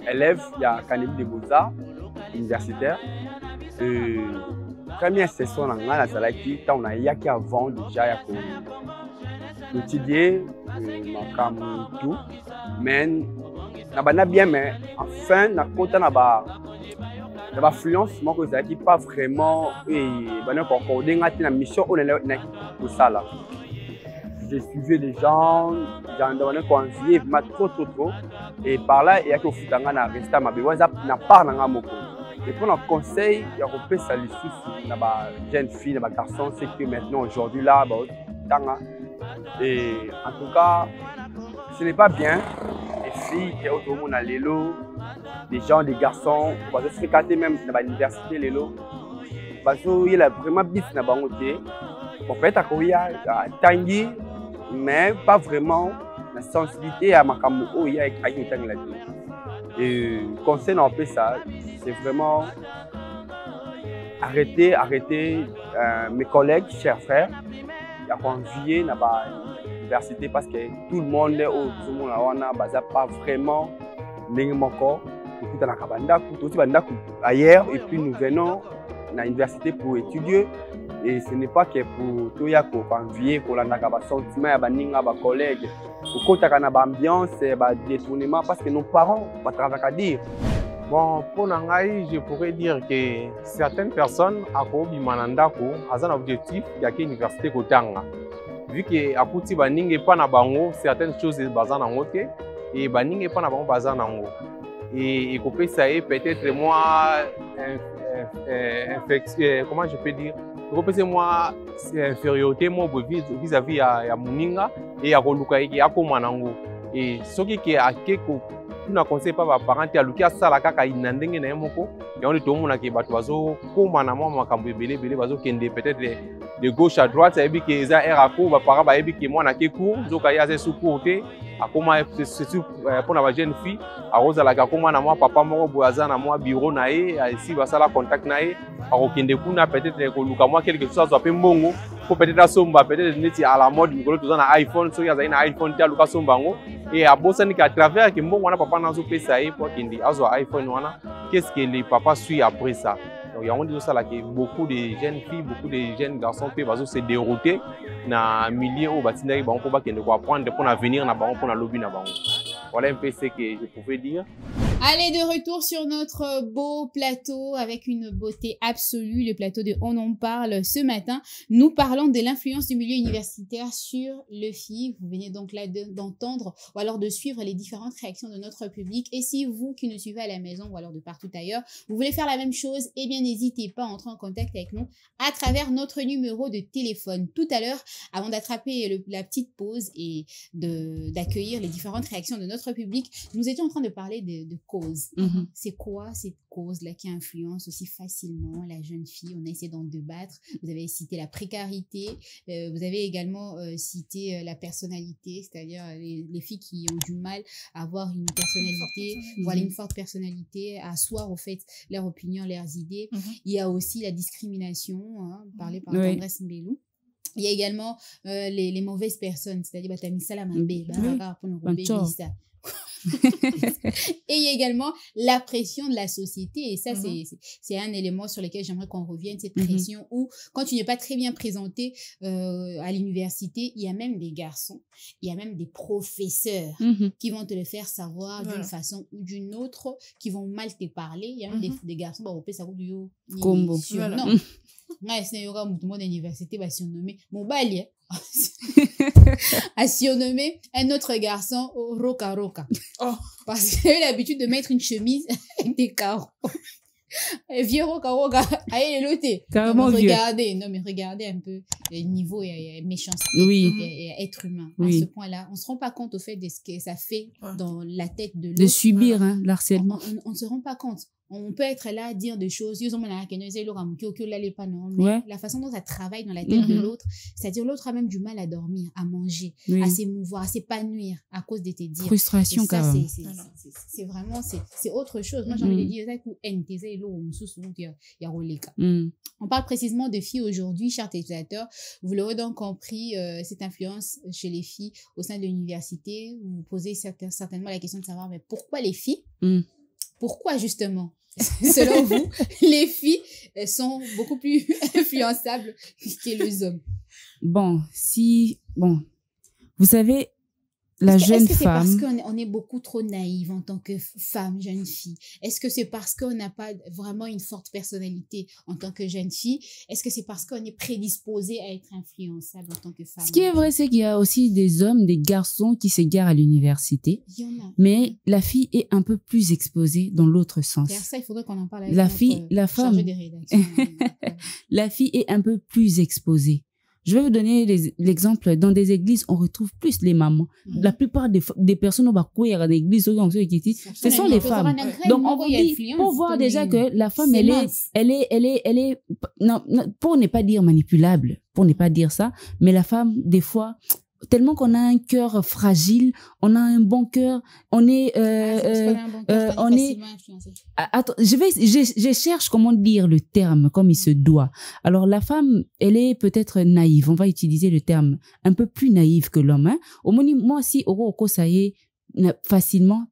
S7: élève, il y a Canébie de Beaux-Arts, universitaire. Première session, on a Zalaki, on a yaki avant déjà, il y a étudié, tout. Mais, on a bien, mais enfin, on a content l'influence, moi, je ne pas vraiment la mission pour ça. Là. J'ai suivi des gens, j'en ai convié, trop. Et par là, il y a que Futanga na resté à ma besoin, n'a pas et pour un conseil, il y a un peu ça les jeunes filles, les garçons, c'est que maintenant, aujourd'hui, là, et en tout cas, ce n'est pas bien. Les filles qui sont autour de l'élo, des gens, des garçons, on va se fréquenter même dans l'université l'élo. bazo il a vraiment bis na bango te bon peut-être akoya tangi mais pas vraiment la sensibilité à makambo o ya aki tangi la te et concernant un peu ça c'est vraiment arrêter mes collègues chers frères à convier na ba université parce que tout le monde au monde wana baza pas vraiment ndenge moko tout na kabanda tout banda ailleurs et puis nous venons à l'université pour étudier et ce n'est pas que pour toya ko convier ko landa ka ba sentiment ya baninga ba collègues ko kota na ba ambiance ba détournement parce que nos parents pas travailler à dire.
S8: Bon, pour Nangaï, je pourrais dire que certaines personnes à Kobimanandako ont un objectif de l'université Kotanga. Vu que à Kouti Baning et pas na bango, certaines choses basées en côté et Baning et pas na bango basées en haut. Et couper ça est peut-être moi comment je peux dire, couper c'est moi infériorité moi vis-à-vis à Muninga et à Kolukaïki à Komanango. Et ce qui est à Keko na conseil pas ba parents ya lukia sala kaka ina ndenge na yemoko ya on to mona ke bato bazo koma na mwa makambo ebele bazo kende peut-être de gauche à droite ça ebi ke za era ko ba parents ba ebi ke mwana ke cours zoka ya se courte akoma c'est pour na ba jeune fille a rosa la koma na mwa papa moko boaza na mwa bureau na ye ici ba sala contact na ye akokende kuna peut-être ko luka mwa quelque chose zo pe mbongo ko peut-être somba peut-être neti à la mode ngolo to na iPhone so ya za ina iPhone ta luka sombango et à bosani qu'à travers que mbongo wana papa nazo pesa ye pour kindi azo iPhone wana qu'est-ce que les papas suivent après ça. Donc il y a on dit ça là que beaucoup de jeunes filles beaucoup de jeunes garçons peuvent se dérouter na milieu au batinari ba on peut pas kende ko apprendre pour l'avenir na ba on pour na lobby na ba. Voilà un peu ce que je pouvais dire.
S3: Allez, de retour sur notre beau plateau avec une beauté absolue, le plateau de On en parle. Ce matin, nous parlons de l'influence du milieu universitaire sur le FI. Vous venez donc là d'entendre ou alors de suivre les différentes réactions de notre public. Et si vous qui nous suivez à la maison ou alors de partout ailleurs, vous voulez faire la même chose, eh bien n'hésitez pas à entrer en contact avec nous à travers notre numéro de téléphone. Tout à l'heure, avant d'attraper la petite pause et d'accueillir les différentes réactions de notre public, nous étions en train de parler de cause. C'est quoi cette cause-là qui influence aussi facilement la jeune fille? On a essayé d'en débattre. Vous avez cité la précarité. Vous avez également cité la personnalité, c'est-à-dire les filles qui ont du mal à avoir une personnalité, voilà, une forte personnalité, à asseoir au fait leurs opinions, leurs idées. Il y a aussi la discrimination, parlée par Andrés Mbelou. Il y a également les mauvaises personnes, c'est-à-dire et il y a également la pression de la société et ça c'est un élément sur lequel j'aimerais qu'on revienne, cette pression où quand tu n'es pas très bien présenté à l'université, il y a même des garçons, il y a même des professeurs qui vont te le faire savoir d'une façon ou d'une autre, qui vont mal te parler. Il y a même des garçons combo non c'est tout le monde à l'université va surnommer mon bali a surnommé un autre garçon Roca Roca. Parce qu'il avait l'habitude de mettre une chemise avec des carreaux. Vieux Roca Roca, allez l'autre. Carrément vieux. Regardez un peu le niveau et méchanceté et être humain. À ce point-là, on se rend pas compte au fait de ce que ça fait dans la tête de l'autre.
S4: De subir l'harcèlement.
S3: On se rend pas compte. On peut être là à dire des choses, mais la façon dont ça travaille dans la tête de l'autre, c'est-à-dire l'autre a même du mal à dormir, à manger, à s'émouvoir, à s'épanouir à cause de tes dires.
S4: Frustration,
S3: ça, c'est vraiment, c'est autre chose. Moi, j'ai envie de dire, on parle précisément de filles aujourd'hui, chers téléspectateurs. Vous l'aurez donc compris, cette influence chez les filles au sein de l'université. Vous vous posez certainement la question de savoir, mais pourquoi les filles? Pourquoi justement, selon vous, les filles sont beaucoup plus influençables que les hommes?
S4: Bon, vous savez, la jeune femme...
S3: Est-ce que c'est parce qu'on est beaucoup trop naïve en tant que femme, jeune fille? Est-ce que c'est parce qu'on n'a pas vraiment une forte personnalité en tant que jeune fille? Est-ce que c'est parce qu'on est prédisposé à être influençable en tant que femme?
S4: Ce qui est vrai, c'est qu'il y a aussi des hommes, des garçons qui s'égarent à l'université. Il y en a. Mais la fille est un peu plus exposée dans l'autre sens.
S3: D'ailleurs, ça, il faudrait qu'on en parle avec
S4: la femme. La fille est un peu plus exposée. Je vais vous donner l'exemple. Dans des églises, on retrouve plus les mamans. La plupart des personnes au Bakou, dans l'église, ce sont les femmes. Donc, on vous dit, pour voir déjà que la femme, elle est, non, pour ne pas dire manipulable, pour ne pas dire ça, mais la femme, des fois, tellement qu'on a un cœur fragile, on a un bon cœur, on est, attends, je cherche comment dire le terme comme il se doit. Alors la femme, elle est peut-être naïve, on va utiliser le terme un peu plus naïve que l'homme. Hein. Moi aussi, ça y est, facilement,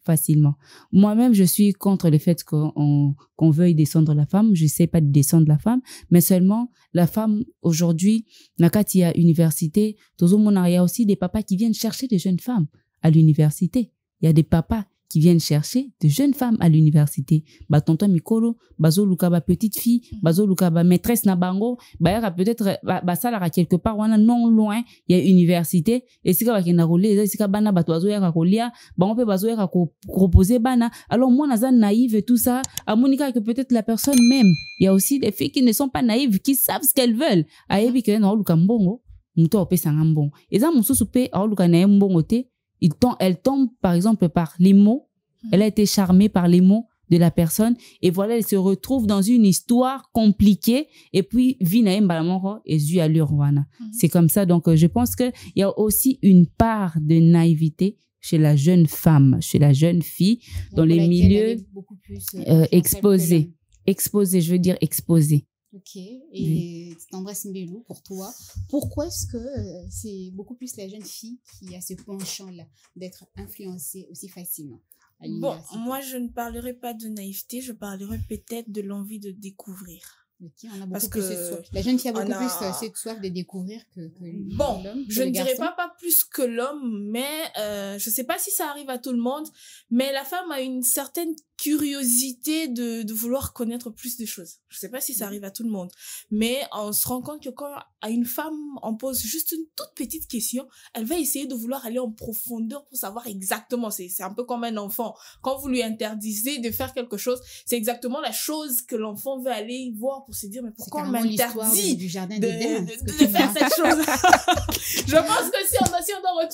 S4: facilement. Moi-même, je suis contre le fait qu'on veuille descendre la femme. Je sais pas de descendre la femme, mais seulement la femme aujourd'hui, nakati à université, il y a aussi des papas qui viennent chercher des jeunes femmes à l'université. Il y a des papas qui viennent chercher de jeunes femmes à l'université. Ba tonton Mikolo, bazo luka ba petite fille, bazo luka ba maîtresse na bango, ba yara peut-être ba salara quelque part wana non loin, il y a université et sika ba kena rolé, sika bana ba bazo yara kolia, bango pe bazo yara ko proposer bana. Alors moi naza naïve et tout ça, à monika que peut-être la personne même, il y a aussi des filles qui ne sont pas naïves, qui savent ce qu'elles veulent. Ayebi ke na luka mbongo, muto opesa ngambongo. Eza mususu pe a luka na mbongo te. Elle tombe, par exemple, par les mots. Elle a été charmée par les mots de la personne. Et voilà, elle se retrouve dans une histoire compliquée. Et puis, Vinaem Balamoro et Zu à l'Urwana. C'est comme ça. Donc, je pense qu'il y a aussi une part de naïveté chez la jeune femme, chez la jeune fille, dans les milieux exposés. Exposés, je veux dire exposés.
S3: Ok. Et Tendresse Mbelou, pour toi, pourquoi est-ce que c'est beaucoup plus la jeune fille qui a ce penchant-là d'être influencée aussi facilement?
S5: Bon, moi, je ne parlerai pas de naïveté, je parlerai peut-être de l'envie de découvrir.
S3: Okay, on a beaucoup plus cette soif. La jeune fille a beaucoup plus cette soif de découvrir que
S5: bon,
S3: l'homme.
S5: Je ne dirais pas plus que l'homme, mais je sais pas si ça arrive à tout le monde, mais la femme a une certaine curiosité de vouloir connaître plus de choses. Je sais pas si ça arrive à tout le monde, mais on se rend compte que quand à une femme on pose juste une toute petite question, elle va essayer de vouloir aller en profondeur pour savoir exactement. C'est un peu comme un enfant. Quand vous lui interdisez de faire quelque chose, c'est exactement la chose que l'enfant veut aller voir pour se dire mais pourquoi on m'interdit de faire cette chose. Je pense que si on doit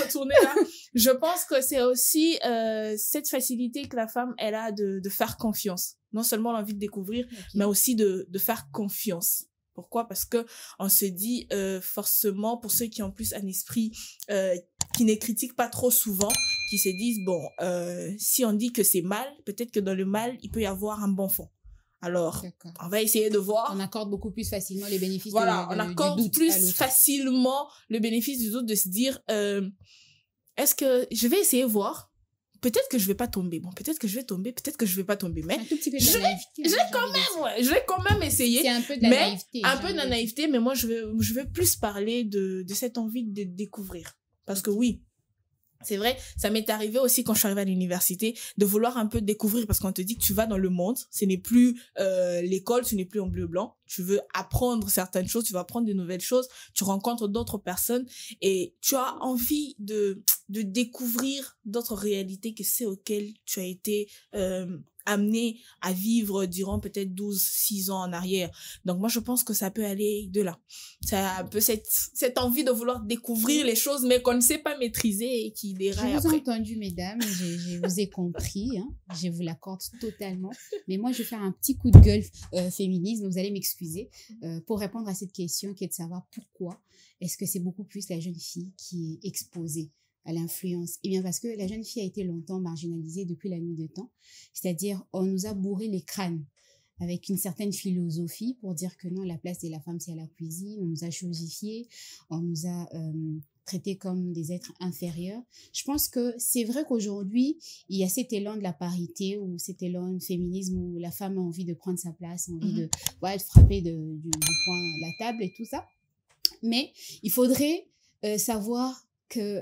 S5: retourner là, je pense que c'est aussi cette facilité que la femme elle a de faire confiance. Non seulement l'envie de découvrir, mais aussi de faire confiance. Pourquoi? Parce que on se dit forcément, pour ceux qui ont plus un esprit qui ne critiquent pas trop souvent, qui se disent bon, si on dit que c'est mal, peut-être que dans le mal, il peut y avoir un bon fond. Alors, on va essayer de voir.
S3: On accorde beaucoup plus facilement les bénéfices
S5: on accorde plus facilement le bénéfice du doute, de se dire est-ce que je vais essayer de voir. Peut-être que je vais pas tomber. Bon, peut-être que je vais tomber, peut-être que je vais pas tomber. Mais je vais quand même essayer.
S3: C'est un peu de la naïveté.
S5: Un peu de la naïveté, mais moi, je vais plus parler de cette envie de découvrir. Parce que oui, c'est vrai, ça m'est arrivé aussi quand je suis arrivée à l'université de vouloir un peu découvrir parce qu'on te dit que tu vas dans le monde, ce n'est plus l'école, tu n'es plus en bleu-blanc, tu veux apprendre certaines choses, tu vas apprendre de nouvelles choses, tu rencontres d'autres personnes et tu as envie de découvrir d'autres réalités que celles auxquelles tu as été amené à vivre durant peut-être 6 ans en arrière. Donc moi je pense que ça peut aller de là. Ça un peu cette envie de vouloir découvrir les choses mais qu'on ne sait pas maîtriser et qui déraille après.
S3: Je vous ai entendu mesdames, je vous ai compris, hein, je vous l'accorde totalement. Mais moi je vais faire un petit coup de gueule féminisme, vous allez m'excuser pour répondre à cette question qui est de savoir pourquoi est-ce que c'est beaucoup plus la jeune fille qui est exposée à l'influence. Eh bien, parce que la jeune fille a été longtemps marginalisée depuis la nuit de temps. C'est-à-dire, on nous a bourré les crânes avec une certaine philosophie pour dire que non, la place de la femme, c'est à la cuisine. On nous a chosifié, on nous a traités comme des êtres inférieurs. Je pense que c'est vrai qu'aujourd'hui, il y a cet élan de la parité ou cet élan de féminisme où la femme a envie de prendre sa place, envie de frapper du poing la table et tout ça. Mais il faudrait savoir que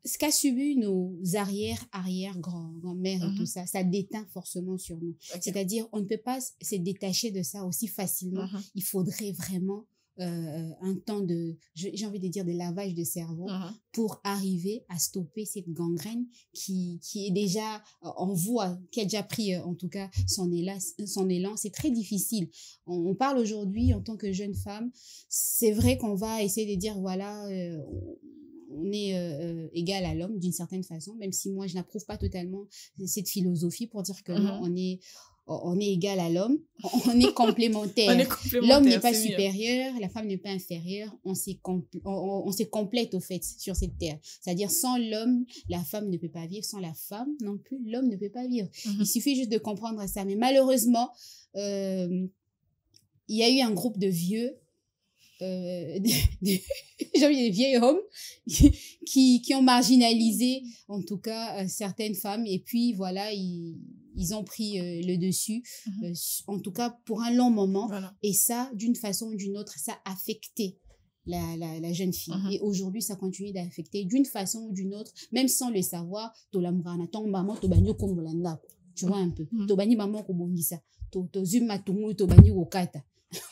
S3: ce qu'a subi nos arrière-grand-mères et tout ça, ça déteint forcément sur nous. Okay. C'est-à-dire, on ne peut pas se détacher de ça aussi facilement. Il faudrait vraiment un temps de, j'ai envie de dire, de lavage de cerveau pour arriver à stopper cette gangrène qui est déjà en voie, qui a déjà pris en tout cas son élan. C'est très difficile. On parle aujourd'hui en tant que jeune femme, c'est vrai qu'on va essayer de dire voilà, on est égal à l'homme d'une certaine façon, même si moi je n'approuve pas totalement cette philosophie pour dire que non, on est égal à l'homme, on est complémentaire. L'homme n'est pas supérieur, la femme n'est pas inférieure, on se complète au fait sur cette terre. C'est-à-dire sans l'homme, la femme ne peut pas vivre, sans la femme non plus, l'homme ne peut pas vivre. Il suffit juste de comprendre ça. Mais malheureusement, il y a eu un groupe de vieux, j'ai envie de dire vieils hommes qui ont marginalisé en tout cas certaines femmes, et puis voilà, ils ont pris le dessus, en tout cas pour un long moment, et ça, d'une façon ou d'une autre, ça a affecté la jeune fille. Et aujourd'hui, ça continue d'affecter d'une façon ou d'une autre, même sans le savoir. Tu vois un peu.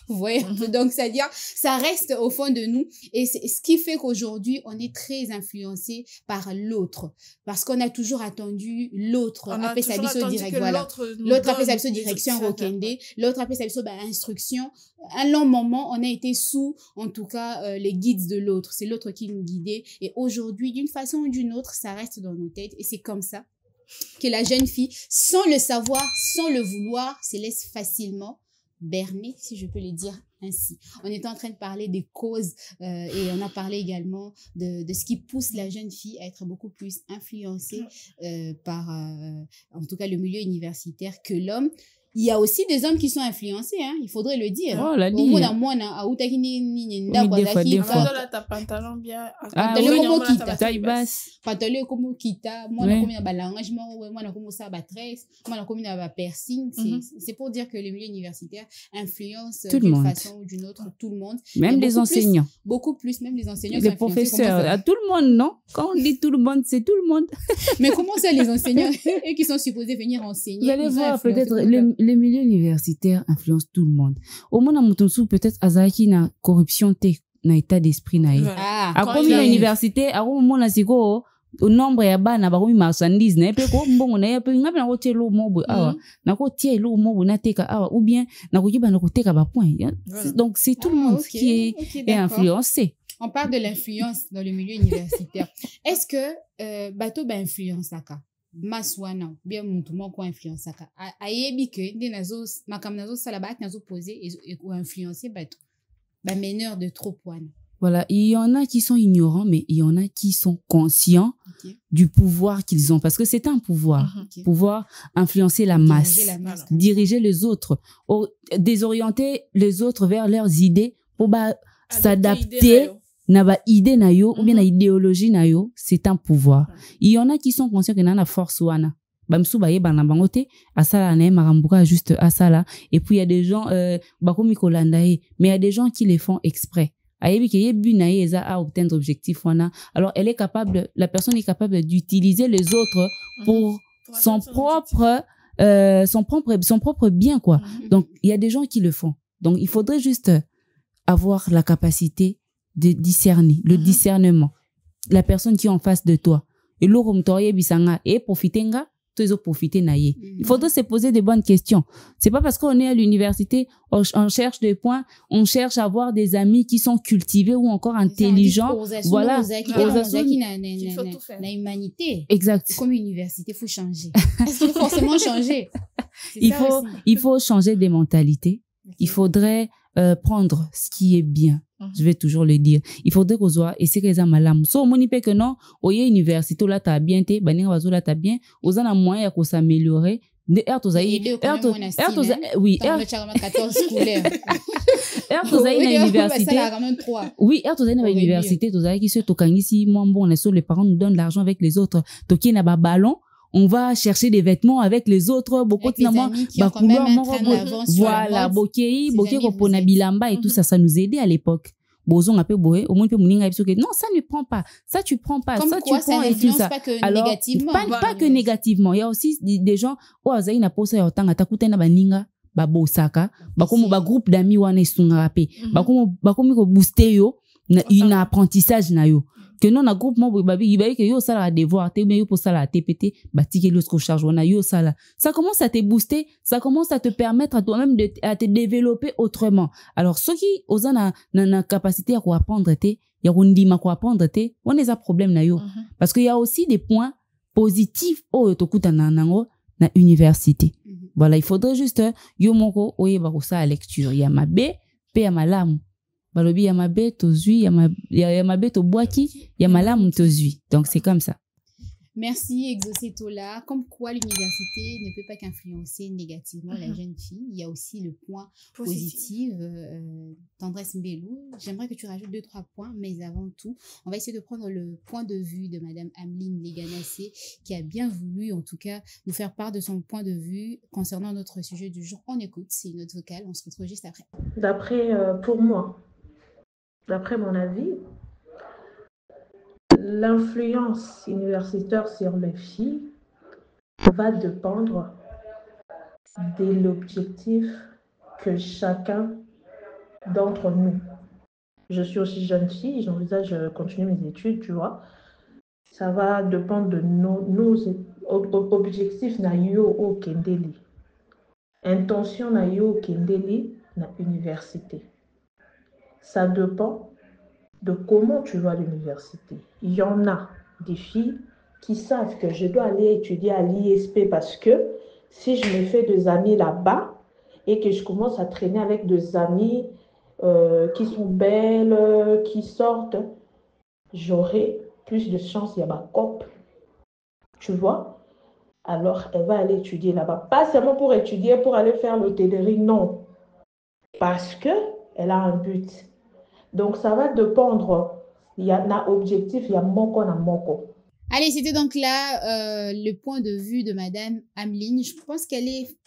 S3: Vous voyez un peu, donc c'est-à-dire ça reste au fond de nous, et c'est ce qui fait qu'aujourd'hui on est très influencé par l'autre, parce qu'on a toujours attendu l'autre après sa direct, voilà, l'autre après sa direction Rokende, l'autre après sa instruction. Un long moment on a été sous en tout cas les guides de l'autre, c'est l'autre qui nous guidait, et aujourd'hui d'une façon ou d'une autre ça reste dans nos têtes, et c'est comme ça que la jeune fille, sans le savoir, sans le vouloir, se laisse facilement berner, si je peux le dire ainsi. On est en train de parler des causes et on a parlé également de ce qui pousse la jeune fille à être beaucoup plus influencée par, en tout cas, le milieu universitaire que l'homme. Il y a aussi des hommes qui sont influencés, hein, il faudrait le dire.
S4: Oh, la dit.
S5: Pantalon bien.
S4: Taille basse.
S3: Pantalon comme kita, moi na komi na balangagement, moi na komi ça ba tresse, moi na komi na ba piercing. C'est pour dire que le milieu universitaire influence d'une façon ou d'une autre tout le monde.
S4: Même les enseignants.
S3: Beaucoup plus, même les enseignants.
S4: Les professeurs, à tout le monde, non? Quand on dit tout le monde, c'est tout le monde.
S3: Mais comment ça, les enseignants, eux qui sont supposés venir enseigner?
S4: Vous allez voir, peut-être les milieux universitaires influencent tout le monde. Au moins, peut-être Azaki na corruption na état d'esprit na. À comme l'université, à un moment na siko au nombre ya bana ba komi marchandise na pe ko mbongo na ya pe ngapi na ko tielo mobo awa na ko tielo mobo na teka awa, ou bien na ko jiba na ko teka ba point. Donc c'est tout le monde qui est influencé.
S3: On parle de l'influence dans le milieu universitaire. Est-ce que bateau ba influence aka maswana bien muntu moko influence aka ayebi que des nazo makam nazo sala ba nazo poser et ou influencer bateau ba meneur de trop poids.
S4: Voilà, il y en a qui sont ignorants, mais il y en a qui sont conscients du pouvoir qu'ils ont, parce que c'est un pouvoir, pouvoir influencer la masse, diriger les autres, désorienter les autres vers leurs idées pour s'adapter na ba idée na yo ou bien na idéologie na yo, c'est un pouvoir. Il y en a qui sont conscients que na force wana. Bamsu ba yeba na bangote asala na marambuka juste asala, et puis il y a des gens bakomi kolanda mais il y a des gens qui les font exprès. Ayebi ke yebu na yeza à atteindre objectif wana. Alors la personne est capable d'utiliser les autres pour son propre bien quoi. Donc il y a des gens qui le font. Donc il faudrait juste avoir la capacité de discerner, le discernement. La personne qui est en face de toi. Et l'orum toye bisanga et profitenga, tous profiter naye. Il faudrait se poser des bonnes questions. C'est pas parce qu'on est à l'université, on cherche des points, on cherche à avoir des amis qui sont cultivés ou encore intelligents. Voilà.
S3: Il faut tout faire. La humanité.
S4: Exact.
S3: Comme université, faut changer. Est-ce qu'il faut forcément changer?
S4: Il faut changer des mentalités. Il faudrait prendre ce qui est bien. Je vais toujours le dire. Il faudrait qu'on soit, et c'est que ça malam. So, on peut que non, au y université, là, t'as bien, baninga bazo, là, t'as bien, aux en a moyen qu'on s'améliorer. Oui, université, les parents nous donnent l'argent avec les autres. Toki na ba ballon. On va chercher des vêtements avec les autres, beaucoup de voilà, bokei kopona bilamba et tout ça, ça nous aidait à l'époque. Bozon a peu boé, au moins peut moninga que non, ça ne prend pas, ça tu prends pas,
S3: comme
S4: ça
S3: quoi,
S4: tu prends et tout ça. Alors,
S3: négativement.
S4: Pas que négativement, il y a aussi des gens, oh, azaï na posa ya otanga, takute na baninga, babosaka bakomo ba groupe d'amis wana esungaka pe bakomi ko booster yo na une apprentissage na yo que non na groupe mo babi que yo ça la devoir te mais yo pour ça la TPT batike lo ko charge wana yo ça là ça commence à te booster, ça commence à te permettre à toi-même de à te développer autrement. Alors ceux qui osana na capacité à apprendre te ya kundima ko apprendre te on a problème na yo parce qu'il y a aussi des points positifs au tokuta na nango na université. Voilà, il faudrait juste yo moko oyeba ko ça lecture ya mabe pe ya malamu. Balobi ya mabe tozui ya mabe to boaki ya malamu tozui. Donc c'est comme ça.
S3: Merci Exocetola. Comme quoi l'université ne peut pas qu'influencer négativement la jeune fille. Il y a aussi le point positif. Tendresse Mbelou, j'aimerais que tu rajoutes 2-3 points, mais avant tout, on va essayer de prendre le point de vue de Madame Ameline Leganassé, qui a bien voulu, en tout cas, nous faire part de son point de vue concernant notre sujet du jour. On écoute, c'est une note vocale, on se retrouve juste après.
S9: Pour moi, d'après mon avis, l'influence universitaire sur les filles va dépendre de l'objectif que chacun d'entre nous. Je suis aussi jeune fille, j'envisage de continuer mes études, tu vois. Ça va dépendre de nos objectifs na yo au kendeli. Intention na yo au kendeli na université. Ça dépend de comment tu vas à l'université. Il y en a des filles qui savent que je dois aller étudier à l'ISP parce que si je me fais des amis là-bas et que je commence à traîner avec des amis qui sont belles, qui sortent, j'aurai plus de chance, il y a ma cop. Tu vois? Alors, elle va aller étudier là-bas. Pas seulement pour étudier, pour aller faire l'hôtellerie, non. Parce qu'elle a un but. Donc, ça va dépendre. Il y a un objectif, il y a moko na moko.
S3: Allez, c'était donc là le point de vue de Madame Ameline. Je pense qu'elle est,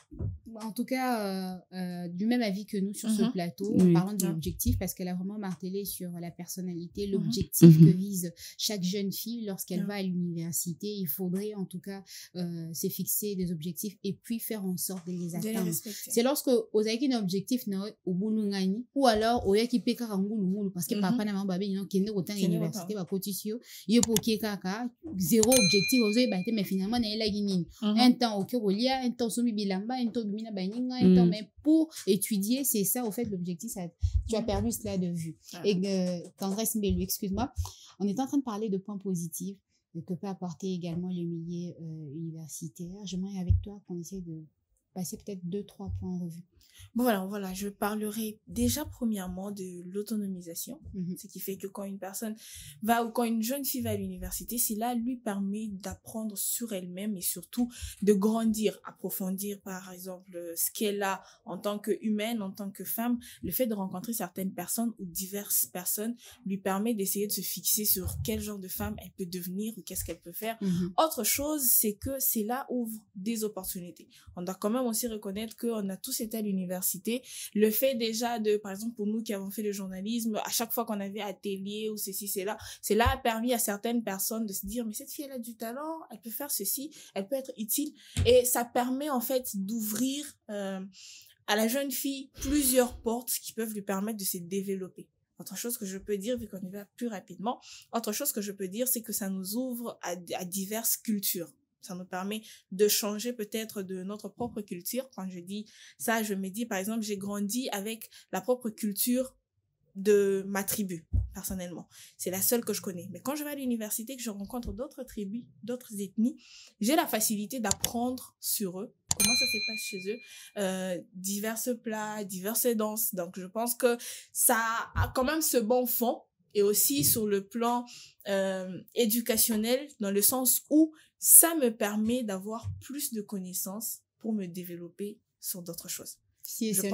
S3: en tout cas, du même avis que nous sur ce plateau, en parlant de l'objectif, parce qu'elle a vraiment martelé sur la personnalité, l'objectif que vise chaque jeune fille lorsqu'elle va à l'université. Il faudrait, en tout cas, se fixer des objectifs et puis faire en sorte de les atteindre. C'est lorsque vous avez un objectif au boulungani ou alors au yaki peka ngulu parce que papa na maman babé non kende autant l'université ba kotisio yo pour kaka zéro objectif aux yeux mais finalement na la guinine un temps au Kolia un temps somi bilamba un temps bimina baninga un temps mais pour étudier c'est ça au fait l'objectif ça tu as perdu cela de vue. Et Tendresse Mbelou, excuse-moi, on est en train de parler de points positifs que peut apporter également le milieu universitaire. J'aimerais avec toi qu'on essaie de passer peut-être 2-3 points en revue.
S5: Bon, voilà, je parlerai déjà premièrement de l'autonomisation, ce qui fait que quand une personne va ou quand une jeune fille va à l'université, cela lui permet d'apprendre sur elle-même et surtout de grandir, approfondir par exemple ce qu'elle a en tant qu'humaine, en tant que femme. Le fait de rencontrer certaines personnes ou diverses personnes lui permet d'essayer de se fixer sur quel genre de femme elle peut devenir ou qu'est-ce qu'elle peut faire. Autre chose, c'est que cela ouvre des opportunités. On doit quand même aussi reconnaître qu'on a tous été à l'université. Le fait déjà de, par exemple, pour nous qui avons fait le journalisme, à chaque fois qu'on avait atelier ou ceci, cela a permis à certaines personnes de se dire, mais cette fille, elle a du talent, elle peut faire ceci, elle peut être utile. Et ça permet en fait d'ouvrir à la jeune fille plusieurs portes qui peuvent lui permettre de se développer. Autre chose que je peux dire, vu qu'on y va plus rapidement, autre chose que je peux dire, c'est que ça nous ouvre à diverses cultures. Ça nous permet de changer peut-être de notre propre culture. Quand je dis ça, je me dis, par exemple, j'ai grandi avec la propre culture de ma tribu, personnellement. C'est la seule que je connais. Mais quand je vais à l'université, que je rencontre d'autres tribus, d'autres ethnies, j'ai la facilité d'apprendre sur eux, comment ça se passe chez eux, diverses plats, diverses danses. Donc, je pense que ça a quand même ce bon fond. Et aussi sur le plan éducationnel, dans le sens où ça me permet d'avoir plus de connaissances pour me développer sur d'autres choses.
S3: Si tu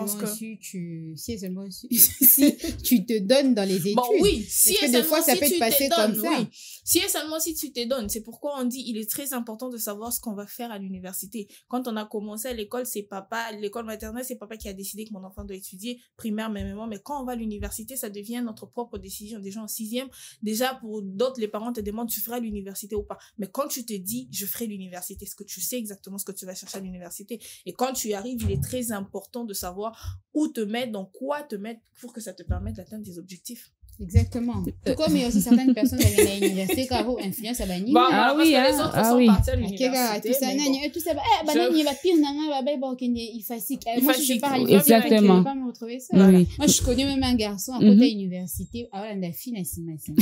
S3: te donnes dans les études.
S5: Bon, oui, si
S3: des fois ça peut te passer comme ça.
S5: Oui. Si et seulement si tu te donnes, c'est pourquoi on dit il est très important de savoir ce qu'on va faire à l'université. Quand on a commencé à l'école, c'est papa, l'école maternelle, c'est papa qui a décidé que mon enfant doit étudier, primaire, mais quand on va à l'université, ça devient notre propre décision. Déjà en 6e, déjà pour d'autres, les parents te demandent tu feras l'université ou pas. Mais quand tu te dis je ferai l'université, est-ce que tu sais exactement ce que tu vas chercher à l'université? Et quand tu y arrives, il est très important de savoir où te mettre, dans quoi te mettre pour que ça te permette d'atteindre tes objectifs.
S3: Exactement. Tout comme il y a aussi certaines personnes qui viennent à l'université qui ont influence à Bani.
S5: Ah oui, les autres sont partis à l'université.
S3: Tout ça, Banani va pire, il fatigue. Moi, je suis pas à
S4: l'université. Exactement.
S3: Je ne vais pas me retrouver ça. Moi, je connais même un garçon à côté de l'université. Ah, la fille, la fille,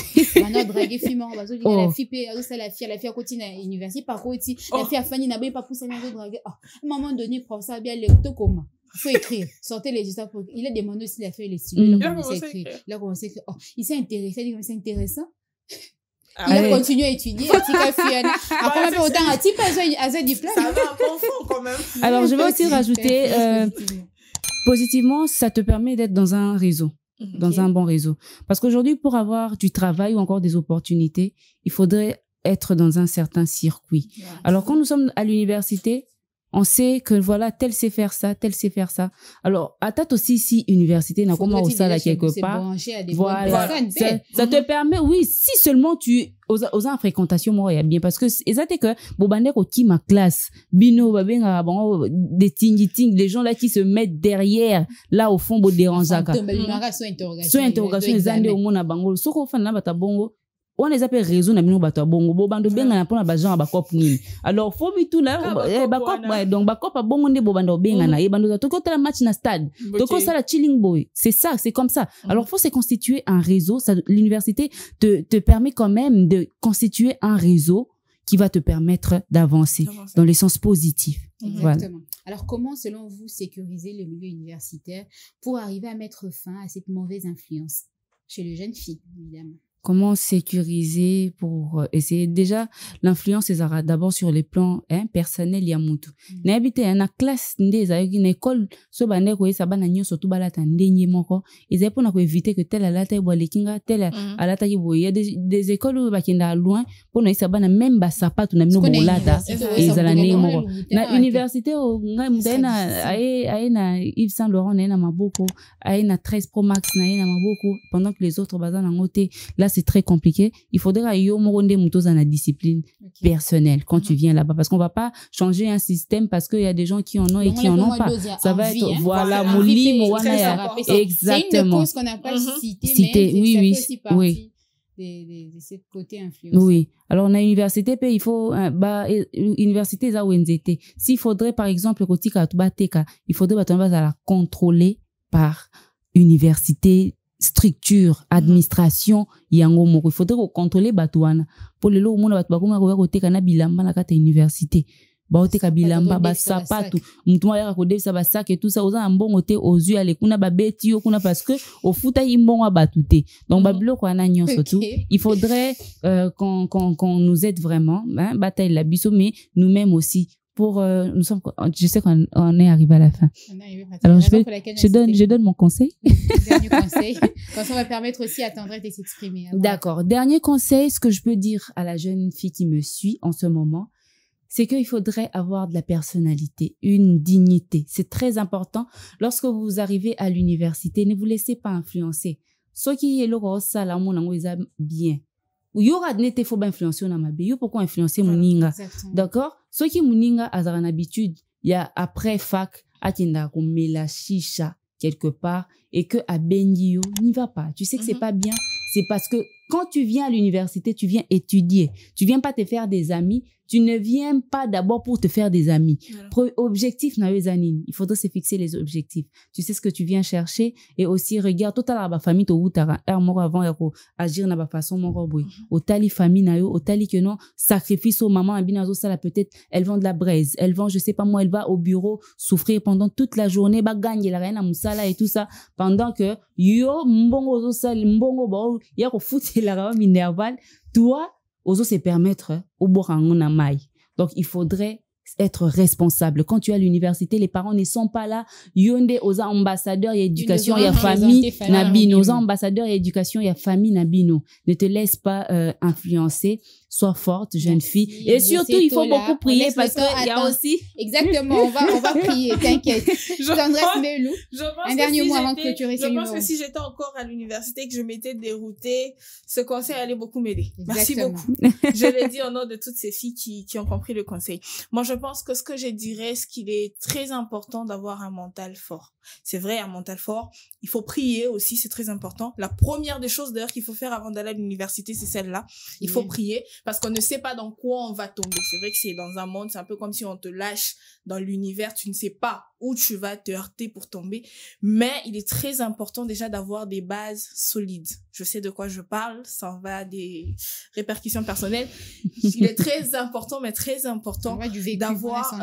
S3: maintenant, draguer fille, la fille, la fille à côté de l'université. Par contre, la fille a fini, n'a pas poussé à draguer. À un moment donné, pour ça, bien, le comment. Il faut écrire. Sortez les résultats. Il a demandé s'il a fait les stylos. Il a commencé à écrire. Il a commencé à écrire. Oh, il s'est intéressé. Il a dit que c'est intéressant. Il a continué à étudier. Après, même autant, un type à ce diplôme.
S5: Ça va un bon fond quand même.
S4: Alors, je vais aussi rajouter, positivement, ça te permet d'être dans un réseau. Dans un bon réseau. Parce qu'aujourd'hui, pour avoir du travail ou encore des opportunités, il faudrait être dans un certain circuit. Alors, quand nous sommes à l'université, on sait que voilà, tel sait faire ça, tel sait faire ça. Alors, à tête aussi, si université n'a comment ça là quelque part, voilà, ça te permet, oui, si seulement tu aux en fréquentation moi il y a bien parce que exactement que bobande ko qui ma classe bino babenga bon des ting des gens là qui se mettent derrière là au fond bo dérangeaka. So interrogation ezande au mona bango soko fana bata bongo. On les appelle réseau na bino bato bongo bo bando benga na pona ba genre ba cop nini alors faut mi tout là ba cop donc ba cop bongo nde bo bando benga na e bando to ko tala match na stade to ko ça la chilling boy c'est ça c'est comme ça alors faut se constituer un réseau ça l'université te permet quand même de constituer un réseau qui va te permettre d'avancer dans les sens positifs.
S3: Exactement. Voilà. Alors comment selon vous sécuriser le milieu universitaire pour arriver à mettre fin à cette mauvaise influence chez les jeunes filles évidemment?
S4: Comment sécuriser pour essayer déjà l'influence est d'abord sur les plans personnels ya mutu na habité na classe ndé za une école so bande ko esa bana nyoso tu balata ndenye moko ezai pona ko éviter que tel alata bo lekinga tel alata ki bo il y a des écoles où bakenda loin pona esa bana même ba sapatu na mino bolata ezala ne moko na université o ngai mudena aina Yves Saint Laurent na maboko aina 13 Pro Max na maboko pendant que les autres bazana ngote là c'est très compliqué. Il faudra yo moronde mutos dans la discipline personnelle quand tu viens là-bas parce qu'on va pas changer un système parce qu'il y a des gens qui en ont et qui en ont pas. Ça va être voilà mouli moana exactement.
S3: C'est une cause qu'on n'a pas citée mais ça fait aussi partie de cette côté influence.
S4: Oui. Alors, on a université, il faut, université, ça wenzete. S'il faudrait, par exemple, il faudrait, la contrôler par université, structure, administration, yango moko. Il faudrait contrôler batouana. Pour le lot, mona batouana, ko na bilamba na kata université. Ba oteka bilamba ba sapatu. Mutu ya ko devisa ba sac et tout ça oza mbongo te aux yeux ale kuna ba beti yo kuna parce que au futa imbongo batute. Donc ba biloko ana nyonso tout. Il faudrait qu'on nous aide vraiment, bataille la biso mais nous-mêmes aussi. Pour nous sommes je sais qu'on est arrivé à la fin. Alors je donne mon conseil.
S3: Dernier conseil. Comme ça va permettre aussi à Tendrette de s'exprimer.
S4: D'accord. Dernier conseil, ce que je peux dire à la jeune fille qui me suit en ce moment, c'est qu'il faudrait avoir de la personnalité, une dignité. C'est très important. Lorsque vous arrivez à l'université, ne vous laissez pas influencer. Ce qui est là, bien. Il y aura des faut influencer na mabe. Yo pourquoi influencer moninga. D'accord? Ce qui moninga a une habitude, il y a après fac akinda ko mela chicha quelque part et que à Bendio n'y va pas. Tu sais que c'est pas bien, c'est parce que quand tu viens à l'université, tu viens étudier. Tu viens pas te faire des amis. Tu ne viens pas d'abord pour te faire des amis. Voilà. Objectif na wezanine. Il faudrait se fixer les objectifs. Tu sais ce que tu viens chercher et aussi regarde total la famille to utara moko avant ya ko agir na ba façon moko boy. Au tali famille na yo, au tali que non sacrifice au maman abinazo ça là peut-être elles vendent de la braise, elles vendent je sais pas moi, elle va au bureau souffrir pendant toute la journée ba gagner la reine musala et tout ça pendant que yo mbongo zo sal mbongo ba ya ko foutre la rame minerval toi oso se permettre au borango na mai. Donc il faudrait être responsable. Quand tu es à l'université, les parents ne sont pas là. Yonde aux ambassadeurs et éducation, il y a famille nabino. Aux ambassadeurs et éducation, il y a famille nabino. Ne te laisse pas influencer. Sois forte, jeune fille. Et surtout, il faut beaucoup prier parce qu'il y a aussi...
S3: Exactement, on va prier, t'inquiète. Tendresse Melou, un dernier mot avant de clôturer ce numéro.
S5: Je pense que si j'étais encore à l'université et que je m'étais déroutée, ce conseil allait beaucoup m'aider. Merci beaucoup. Je l'ai dit au nom de toutes ces filles qui ont compris le conseil. Moi, je pense que ce que je dirais, c'est qu'il est très important d'avoir un mental fort. C'est vrai, un mental fort. Il faut prier aussi, c'est très important. La première des choses d'ailleurs qu'il faut faire avant d'aller à l'université, c'est celle-là. Il faut prier parce qu'on ne sait pas dans quoi on va tomber. C'est vrai que c'est dans un monde, c'est un peu comme si on te lâche dans l'univers, tu ne sais pas où tu vas te heurter pour tomber. Mais il est très important déjà d'avoir des bases solides. Je sais de quoi je parle, ça en va des répercussions personnelles. Il est très important, mais très important d'avoir,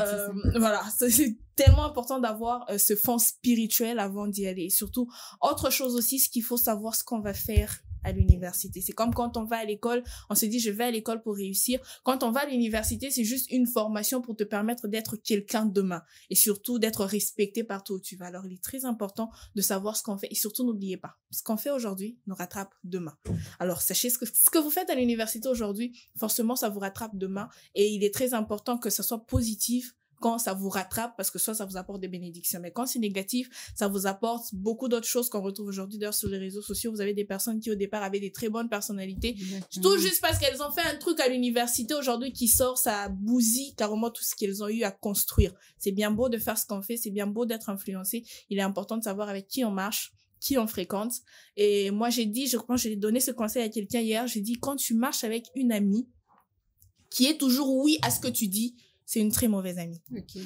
S5: voilà, c'est tellement important d'avoir ce fond spirituel avant d'y aller. Et surtout, autre chose aussi, ce qu'il faut savoir, ce qu'on va faire à l'université. C'est comme quand on va à l'école, on se dit je vais à l'école pour réussir. Quand on va à l'université, c'est juste une formation pour te permettre d'être quelqu'un demain et surtout d'être respecté partout où tu vas. Alors il est très important de savoir ce qu'on fait et surtout n'oubliez pas, ce qu'on fait aujourd'hui nous rattrape demain. Alors sachez ce que vous faites à l'université aujourd'hui, forcément ça vous rattrape demain et il est très important que ça soit positif quand ça vous rattrape, parce que soit ça vous apporte des bénédictions, mais quand c'est négatif, ça vous apporte beaucoup d'autres choses qu'on retrouve aujourd'hui. D'ailleurs, sur les réseaux sociaux, vous avez des personnes qui, au départ, avaient des très bonnes personnalités. Tout juste parce qu'elles ont fait un truc à l'université aujourd'hui qui sort, ça bousille carrément tout ce qu'elles ont eu à construire. C'est bien beau de faire ce qu'on fait, c'est bien beau d'être influencé. Il est important de savoir avec qui on marche, qui on fréquente. Et moi, j'ai dit, je crois que j'ai donné ce conseil à quelqu'un hier, j'ai dit, quand tu marches avec une amie qui est toujours oui à ce que tu dis, c'est une très mauvaise amie.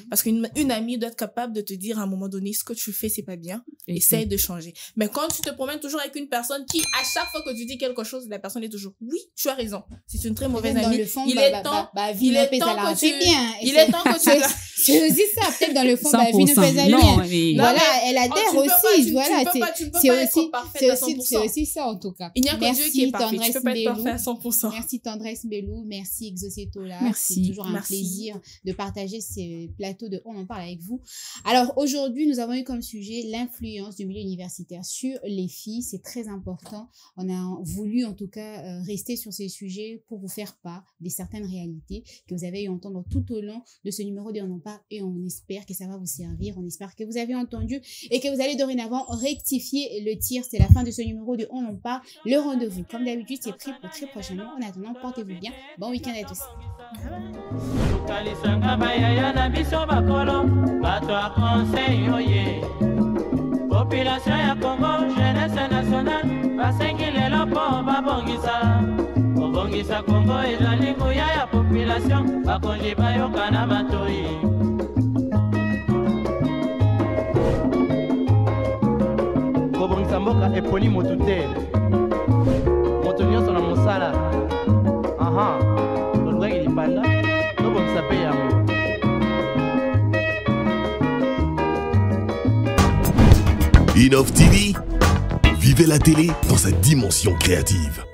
S5: Parce qu'une amie doit être capable de te dire à un moment donné, ce que tu fais, c'est pas bien. Essaye de changer. Mais quand tu te promènes toujours avec une personne qui, à chaque fois que tu dis quelque chose, la personne est toujours, oui, tu as raison. C'est une très mauvaise amie. Il est temps que tu
S3: c'est aussi ça, peut-être dans le fond, vie ne pèse à rien. Voilà, elle adhère aussi. Voilà, c'est aussi ça, en tout cas.
S5: Il n'y a que Dieu qui est parfait. Tu peux pas être parfait à 100%.
S3: Merci Tendresse Melou. Merci Exocetola.
S4: Merci.
S3: C'est toujours un plaisir de partager ces plateaux de On en parle avec vous. Alors aujourd'hui, nous avons eu comme sujet l'influence du milieu universitaire sur les filles. C'est très important. On a voulu en tout cas rester sur ces sujets pour vous faire part de certaines réalités que vous avez eu à entendre tout au long de ce numéro de On en parle et on espère que ça va vous servir. On espère que vous avez entendu et que vous allez dorénavant rectifier le tir. C'est la fin de ce numéro de On en parle. Le rendez-vous, comme d'habitude, c'est pris pour très prochainement. En attendant, portez-vous bien. Bon week-end à tous.
S1: Lisanga bayaya na biso bakolo bato a conseil oye population ya Congo jeunesse nationale basengi lelo po babongisa Congo ezali nguya ya population bakonzi bayoka na batoi
S2: kobongisa mboka eponi motu te moto nyonso na mosala tolukaki lipanda tobongisa mpe yango.
S10: Innov TV, vivez la télé dans sa dimension créative.